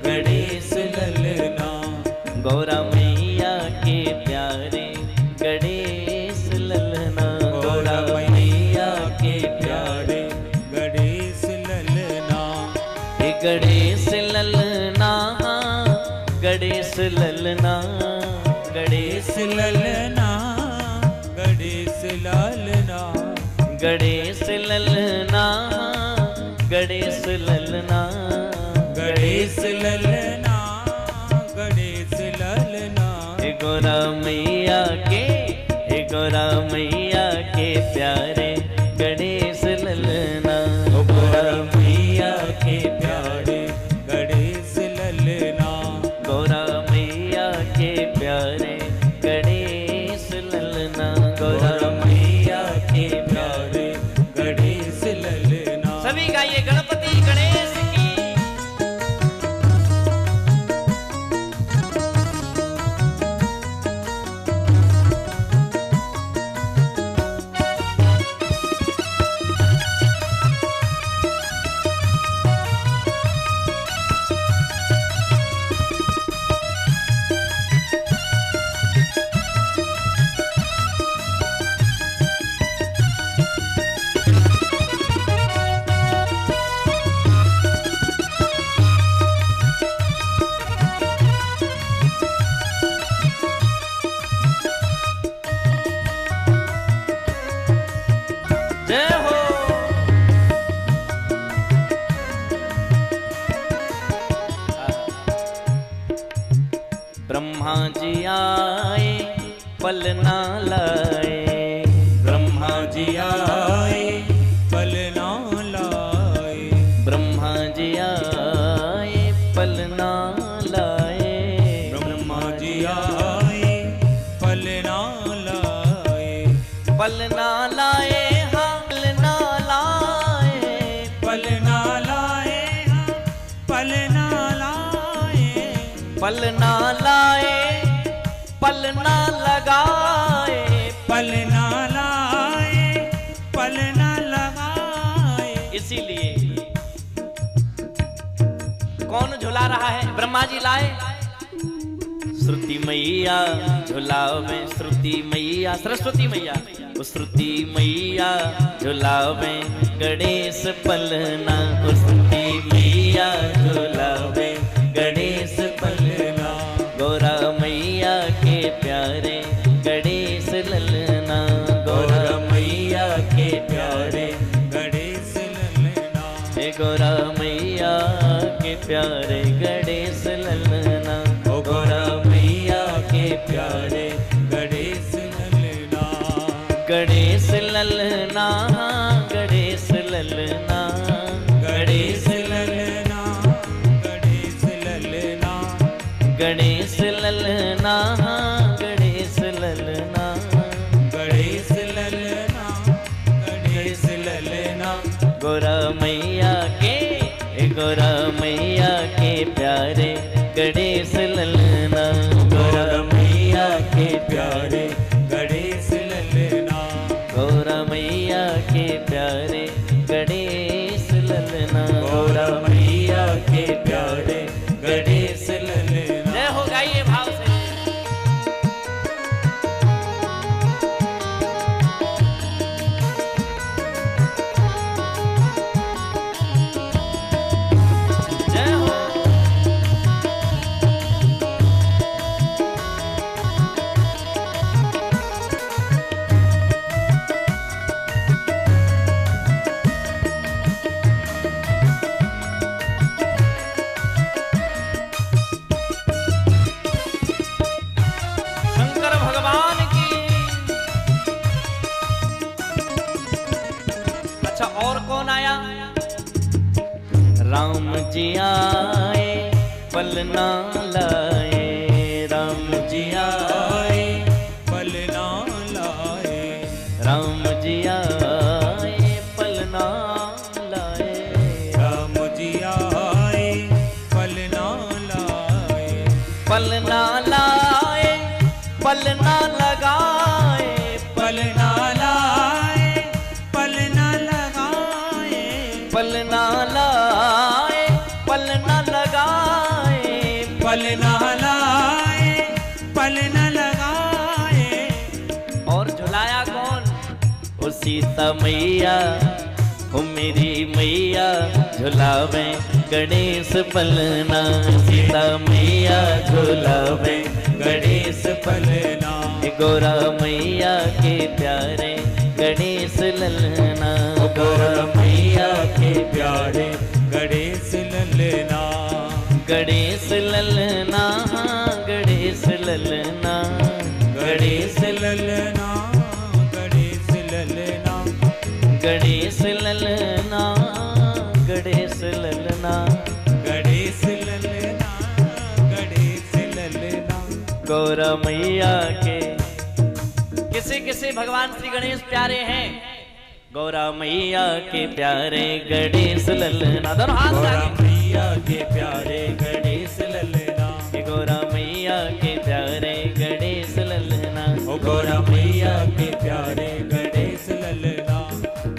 गणेश ललना, गौरा मैया के प्यारे गणेश ललना, गौरा मैया के प्यारे गणेश ललना। हे गणेश ललना, गणेश ललना, गणेश ललना, गणेश ललना, गणेश ललना, गणेश ललना, गणेश ललना, गणेश ललना। हे गौरा मैया के, हे गौरा मैया के प्यारे गणेश ललना, गौरा मैया के प्यारे गणेश ललना, गौरा मैया के प्यारे गणेश ललना, गौरा मैया के प्यारे गणेश ललना। सभी गाइए गणपति गणेश की। जय हो। ब्रह्मा जी आए पलना लाए, ब्रह्मा जी आए पलना लाए, ब्रह्मा जी आए पलना लाए, ब्रह्मा जी आए पलना लाए, पलना लाए, हाँ पलना लाए, पलना लाए, पलना लाए, पलना लाए, पलना लगाए, पलना लाए, पलना लगाए। इसीलिए कौन झुला रहा है? ब्रह्मा जी लाए। श्रुति मैया झुलावे, श्रुति मैया, सरस्वती मैया, श्रुति मैया झुलावे गणेश पलना, श्रुति मैया झुलावे गणेश पलना, गौरा मैया के प्यारे गणेश ललना, गौरा मैया के प्यारे गणेश ललना, हे गौरा मैया के प्यारे गणेश ललना, गौरा मैया के प्यारे गणेश ललना, गणेश ललना, गणेश ललना, गणेश ललना, गणेश ललना, गणेश ललना, गणेश ललना, गणेश ललना, गणेश ललना, गौरा मैया के, गौरा मैया के प्यारे गणेश ललना, गौरा मैया के प्यारे गणेश ललना, गौरा मैया के प्यारे गणेश ललना, गौरा मैया के प्यारे गणेश ललना। जय हो, गाइए भाव से। जय हो। शंकर भगवान की। अच्छा, और कौन आया? राम जी आए पलना लाए, राम जी आए, पलना लाए, राम जी आए पलना लाए, राम जी आए, पलना लाए, पलना लाए, पलना लगाए, पलना लाए, पलना लगाए, पलना लाए, पलना लगाए, पलना लाए, पलना लगाए, और झुलाया कौन? ओ सीता मैया, ओ मेरी मैया झुलावे गणेश पलना, सीता मैया झुलावे गणेश पलना, गौरा मैया के प्यारे गणेश ललना, गौरा मैया के प्यारे गणेश ललना, गणेश ललना, गणेश ललना, गणेश ललना, गणेश ललना, गणेश ललना, गणेश ललना, गणेश ललना, गणेश ललना, गौरा मैया के। किसे किसे भगवान श्री गणेश प्यारे हैं? गौरा मैया के प्यारे गणेश ललना, दोनों हाथ गौरा आगे। मैया के प्यारे गणेश ललना, गौरा मैया के प्यारे गणेश ललना, ओ गौरा मैया के प्यारे गणेश ललना,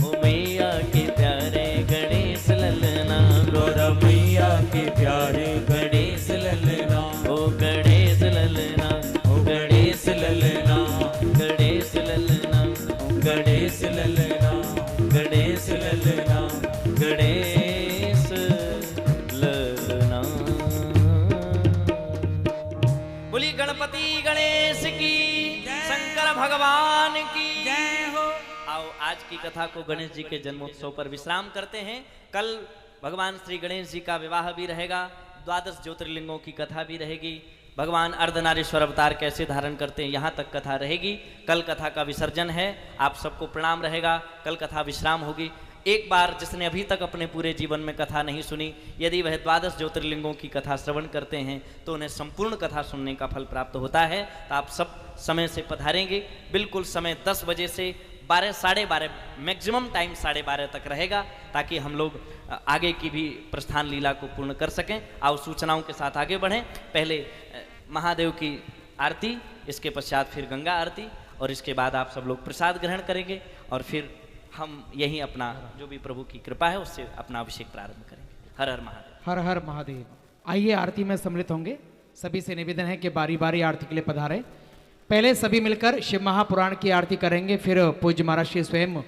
ओ मैया के प्यारे गणेश ललना, गौरा मैया के प्यारे गणेश ललना, ओ गणेश ललना, ओ गणेश ललना, गणेश ललना, गणेश ललना, गणेश ललना, गणेश ललना। बोली गणपति गणेश की, शंकर भगवान की जय हो। आओ आज की कथा को गणेश जी के जन्मोत्सव पर विश्राम करते हैं। कल भगवान श्री गणेश जी का विवाह भी रहेगा, 12 ज्योतिर्लिंगों की कथा भी रहेगी, भगवान अर्धनारीश्वर अवतार कैसे धारण करते हैं यहाँ तक कथा रहेगी। कल कथा का विसर्जन है, आप सबको प्रणाम रहेगा। कल कथा विश्राम होगी। एक बार जिसने अभी तक अपने पूरे जीवन में कथा नहीं सुनी, यदि वह 12 ज्योतिर्लिंगों की कथा श्रवण करते हैं तो उन्हें संपूर्ण कथा सुनने का फल प्राप्त होता है। तो आप सब समय से पधारेंगे। बिल्कुल समय 10 बजे से 12, साढ़े 12, मैक्सिमम टाइम 12:30 तक रहेगा, ताकि हम लोग आगे की भी प्रस्थान लीला को पूर्ण कर सकें। आओ सूचनाओं के साथ आगे बढ़ें। पहले महादेव की आरती, इसके पश्चात फिर गंगा आरती, और इसके बाद आप सब लोग प्रसाद ग्रहण करेंगे, और फिर हम यहीं अपना जो भी प्रभु की कृपा है उससे अपना अभिषेक प्रारंभ करेंगे। हर हर महादेव। हर हर महादेव। आइए आरती में सम्मिलित होंगे। सभी से निवेदन है कि बारी बारी आरती के लिए पधारें। पहले सभी मिलकर शिव महापुराण की आरती करेंगे, फिर पूज्य महाराज श्री स्वयं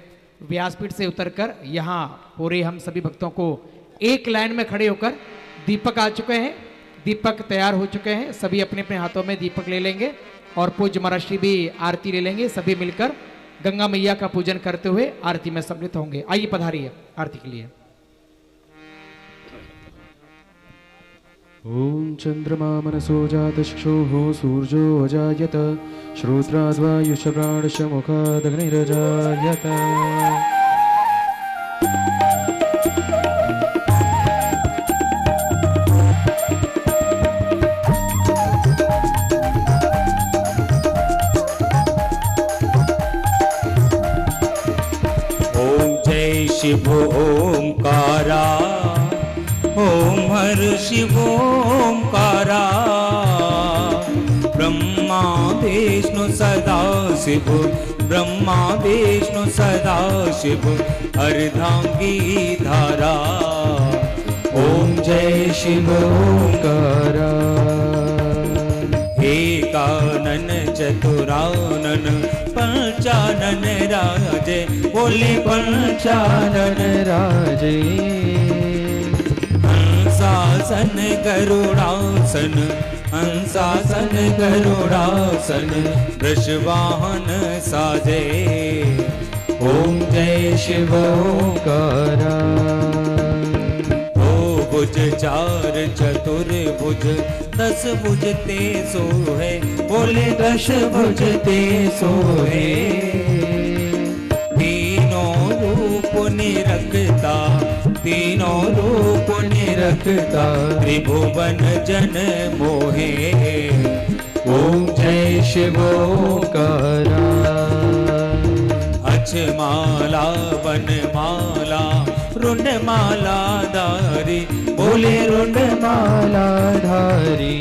व्यासपीठ से उतरकर यहाँ पूरे हम सभी भक्तों को एक लाइन में खड़े होकर, दीपक आ चुके हैं, दीपक तैयार हो चुके हैं, सभी अपने अपने हाथों में दीपक ले लेंगे और पूज्य महाराज श्री भी आरती ले लेंगे। सभी मिलकर गंगा मैया का पूजन करते हुए आरती में सम्मिलित होंगे। आइए पधारिए आरती के लिए। ॐ चन्द्रमा मनसो जातचक्षुः सूर्यो अजायत श्रोत्राद्वायुष प्राणश मुखादग्निरजायत। ॐ जय शिव ओंकारा, ओम हर शिव ओंकारा। ब्रह्मा विष्णु सदा शिव, ब्रह्मा विष्णु सदा शिव, अर्धांगी धारा। ॐ जय शिव ओंकारा। एकानन चतुरानन पंचानन राजे, बोले पंचानन राजे। हंसासन गरुड़ासन, हंसासन गरुड़ासन, वृषवाहन साजे। ॐ जय शिव ओंकारा। भुज चार चतुर्भुज, 10 भुज ते सोहे, बोले 10 भुज ते सोहे। तीनों रूप निरखता, तीनों रूप निरखता, त्रिभुवन जन मोहे। ॐ जय शिव ओंकारा। अक्षमाला वनमाला, रुंडमाला धारी, बोले रुंडमाला धारी।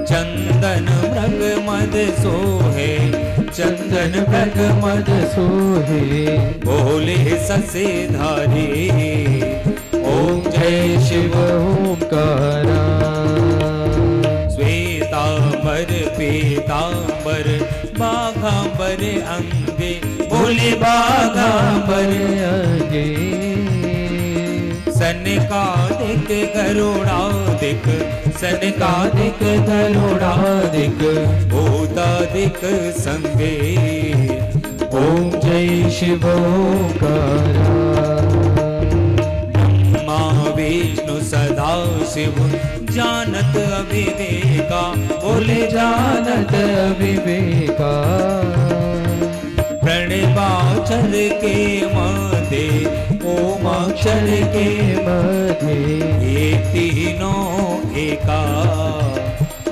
चंदन मृग मद सोहे, चंदन मृग मद सोहे, बोले ससे धारी। ॐ जय शिव ओंकारा। श्वेतांबर पीतांबर, बाघांबर अंगे, बोले बाघांबर अंगे। सनकादिक गरुड़ादिक, सनकादिक गरुड़ादिक, भूतादिक संगे। ॐ जय शिव ओंकारा। ब्रह्मा विष्णु सदा शिव, जानत अविवेका, बोले जानत अविवेका। प्रणवाक्षर के मध्य, ओमाक्षर के मध्य, ये तीनों एका।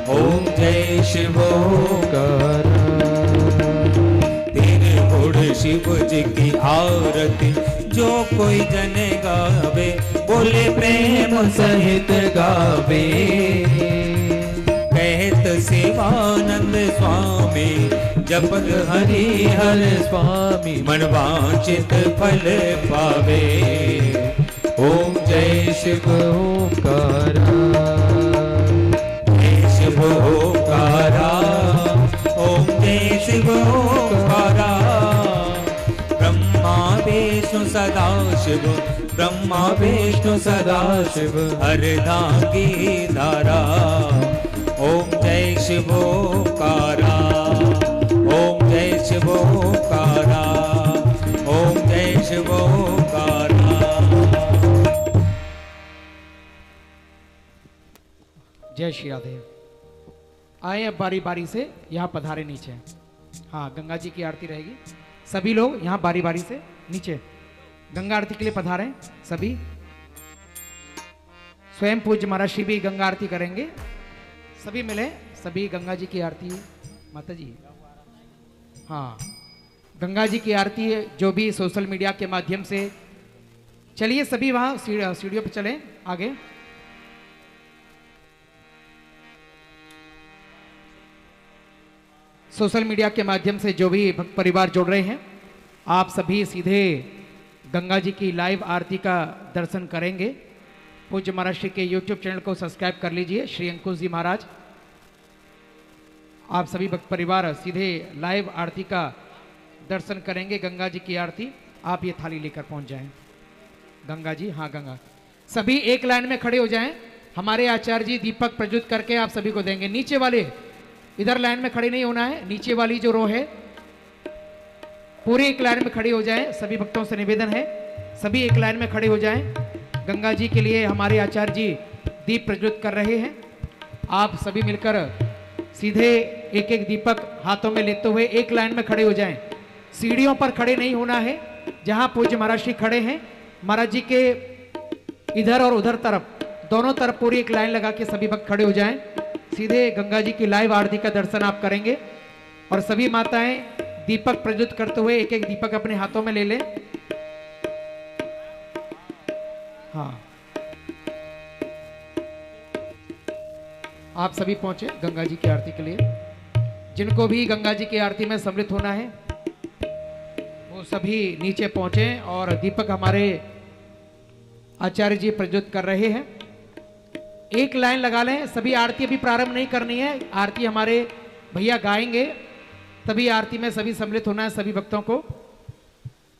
ॐ जय शिव ओंकारा। तेरे गुण शिव जी की आरती, जो कोई जन गावे, बोले प्रेम सहित गावे। कहत शिवानंद स्वामी, जपत हरि हर स्वामी, मनवांचित फल पावे। ॐ जय शिव ओंकारा। जय शिव ओंकारा, ओम जय शिव ओंकारा। ब्रह्मा विष्णु सदा शिव, ब्रह्मा विष्णु सदा शिव, अर्धांगी धारा। ओम जय शिव ओंकारा, ओम जय शिव ओंकारा, ओम जय शिव ओंकारा। जय श्री राधे। आए अब बारी बारी से यहाँ पधारे नीचे। हाँ, गंगा जी की आरती रहेगी। सभी लोग यहाँ बारी बारी से नीचे गंगा आरती के लिए पधारें। सभी स्वयं पूज्य महाराज श्री भी गंगा आरती करेंगे। सभी मिले, सभी गंगा जी की आरती। माता जी, हाँ, गंगा जी की आरती जो भी सोशल मीडिया के माध्यम से, चलिए सभी वहाँ सीढ़ियों पे चलें आगे। सोशल मीडिया के माध्यम से जो भी भक्त परिवार जुड़ रहे हैं, आप सभी सीधे गंगा जी की लाइव आरती का दर्शन करेंगे। पूज्य महाराज श्री के YouTube चैनल को सब्सक्राइब कर लीजिए। श्री अंकुश जी महाराज, आप सभी भक्त परिवार सीधे लाइव आरती का दर्शन करेंगे। गंगा जी की आरती, आप ये थाली लेकर पहुंच जाएं। गंगा जी, हाँ गंगा, सभी एक लाइन में खड़े हो जाएं। हमारे आचार्य जी दीपक प्रज्वलित करके आप सभी को देंगे। नीचे वाले इधर लाइन में खड़े नहीं होना है, नीचे वाली जो रो है पूरे एक लाइन में खड़े हो जाएं। सभी भक्तों से निवेदन है, सभी एक लाइन में खड़े हो जाएं। गंगा जी के लिए हमारे आचार्य जी दीप प्रज्वलित कर रहे हैं। आप सभी मिलकर सीधे एक एक दीपक हाथों में लेते हुए एक लाइन में खड़े हो जाएं। सीढ़ियों पर खड़े नहीं होना है, जहां पूज्य महाराज श्री खड़े हैं महाराज जी के इधर और उधर तरफ दोनों तरफ पूरी एक लाइन लगा के सभी भक्त खड़े हो जाएं। सीधे गंगा जी की लाइव आरती का दर्शन आप करेंगे और सभी माताएं दीपक प्रज्वलित करते हुए एक एक दीपक अपने हाथों में ले लें। हाँ, आप सभी पहुंचे गंगा जी की आरती के लिए। जिनको भी गंगा जी की आरती में सम्मिलित होना है वो सभी नीचे पहुंचे और दीपक हमारे आचार्य जी प्रज्वलित कर रहे हैं। एक लाइन लगा लें। सभी आरती अभी प्रारंभ नहीं करनी है, आरती हमारे भैया गाएंगे, तभी आरती में सभी सम्मिलित होना है। सभी भक्तों को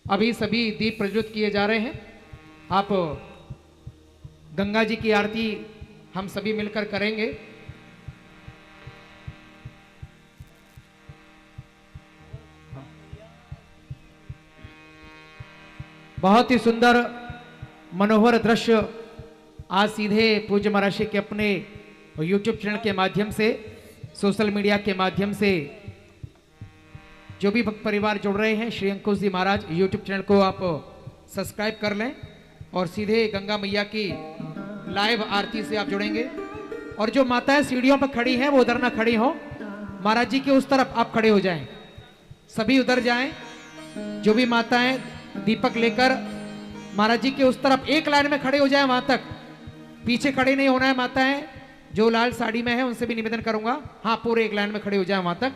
अभी सभी दीप प्रज्वलित किए जा रहे हैं। आप गंगा जी की आरती हम सभी मिलकर करेंगे। बहुत ही सुंदर मनोहर दृश्य आज सीधे पूज्य महाराज के अपने YouTube चैनल के माध्यम से, सोशल मीडिया के माध्यम से जो भी भक्त परिवार जुड़ रहे हैं, श्री अंकुश जी महाराज YouTube चैनल को आप सब्सक्राइब कर लें और सीधे गंगा मैया की लाइव आरती से आप जुड़ेंगे। और जो माताएं सीढ़ियों पर खड़ी हैं वो उधर ना खड़ी हो, महाराज जी के उस तरफ आप खड़े हो जाएं, सभी उधर जाएं। जो भी माताएं दीपक लेकर महाराज जी के उस तरफ एक लाइन में खड़े हो जाएं, वहां तक पीछे खड़े नहीं होना है। माताएं जो लाल साड़ी में है उनसे भी निवेदन करूंगा, हाँ पूरे एक लाइन में खड़े हो जाएं, वहां तक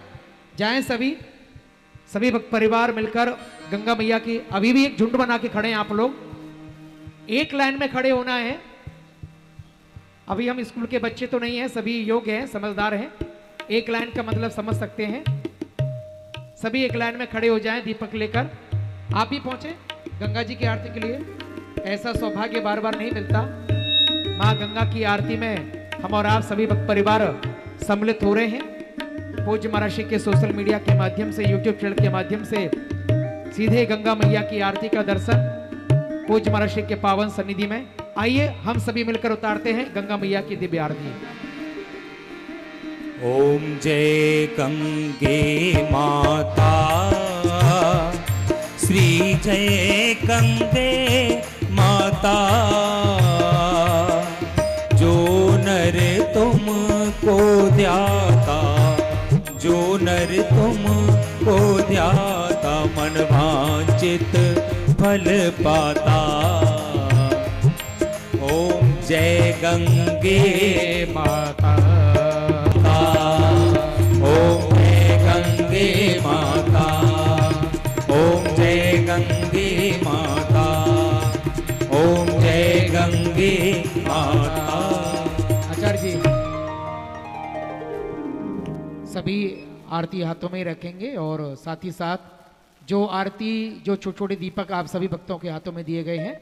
जाएं। सभी भक्त परिवार मिलकर गंगा मैया की, अभी भी एक झुंड बना के खड़े हैं आप लोग, एक लाइन में खड़े होना है। अभी हम स्कूल के बच्चे तो नहीं हैं, सभी योग्य हैं, समझदार हैं, एक लाइन का मतलब समझ सकते हैं। सभी एक लाइन में खड़े हो जाएं दीपक लेकर। आप भी पहुंचे गंगा जी की आरती के लिए, ऐसा सौभाग्य बार बार नहीं मिलता। मां गंगा की आरती में हम और आप सभी भक्त परिवार सम्मिलित हो रहे हैं। पूज्य महाराज श्री के सोशल मीडिया के माध्यम से, YouTube चैनल के माध्यम से सीधे गंगा मैया की आरती का दर्शन पूज्य महाराज श्री के पावन सन्निधि में। आइए हम सभी मिलकर उतारते हैं गंगा मैया की दिव्य आरती। ओम जय गंगे माता, श्री जय गंगे माता, जो नर तुमको ध्याता, जो नर तुमको ध्याता, मन वांछित फल पाता। ओम जय गंगे माता, ओम जय गंगे माता, ओम जय गंगे माता, ओम जय गंगे माता। आचार्य जी सभी आरती हाथों में ही रखेंगे और साथ ही साथ जो आरती, जो छोटे छोटे दीपक आप सभी भक्तों के हाथों में दिए गए हैं,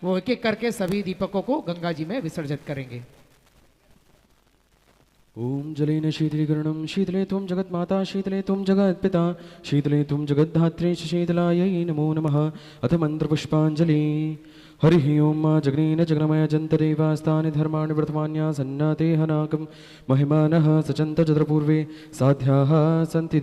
वो एक एक करके सभी दीपकों को गंगा जी में विसर्जित करेंगे। ओम जलेन शीतलीकरणं शीतले त्वं जगन्माता, शीतले त्वं जगत्पिता, शीतले त्वं जगद्धात्री, शीतलायै नमो नमः। अथ मंत्रपुष्पाञ्जलि। हरिः ओं मा जगनेन जगन्मय जन्तदेवास्तानि धर्माणि वर्तमान्या सन्नाते हनाकं महिमानः सचन्त चतुर्पूर्वे साध्याः सन्ति।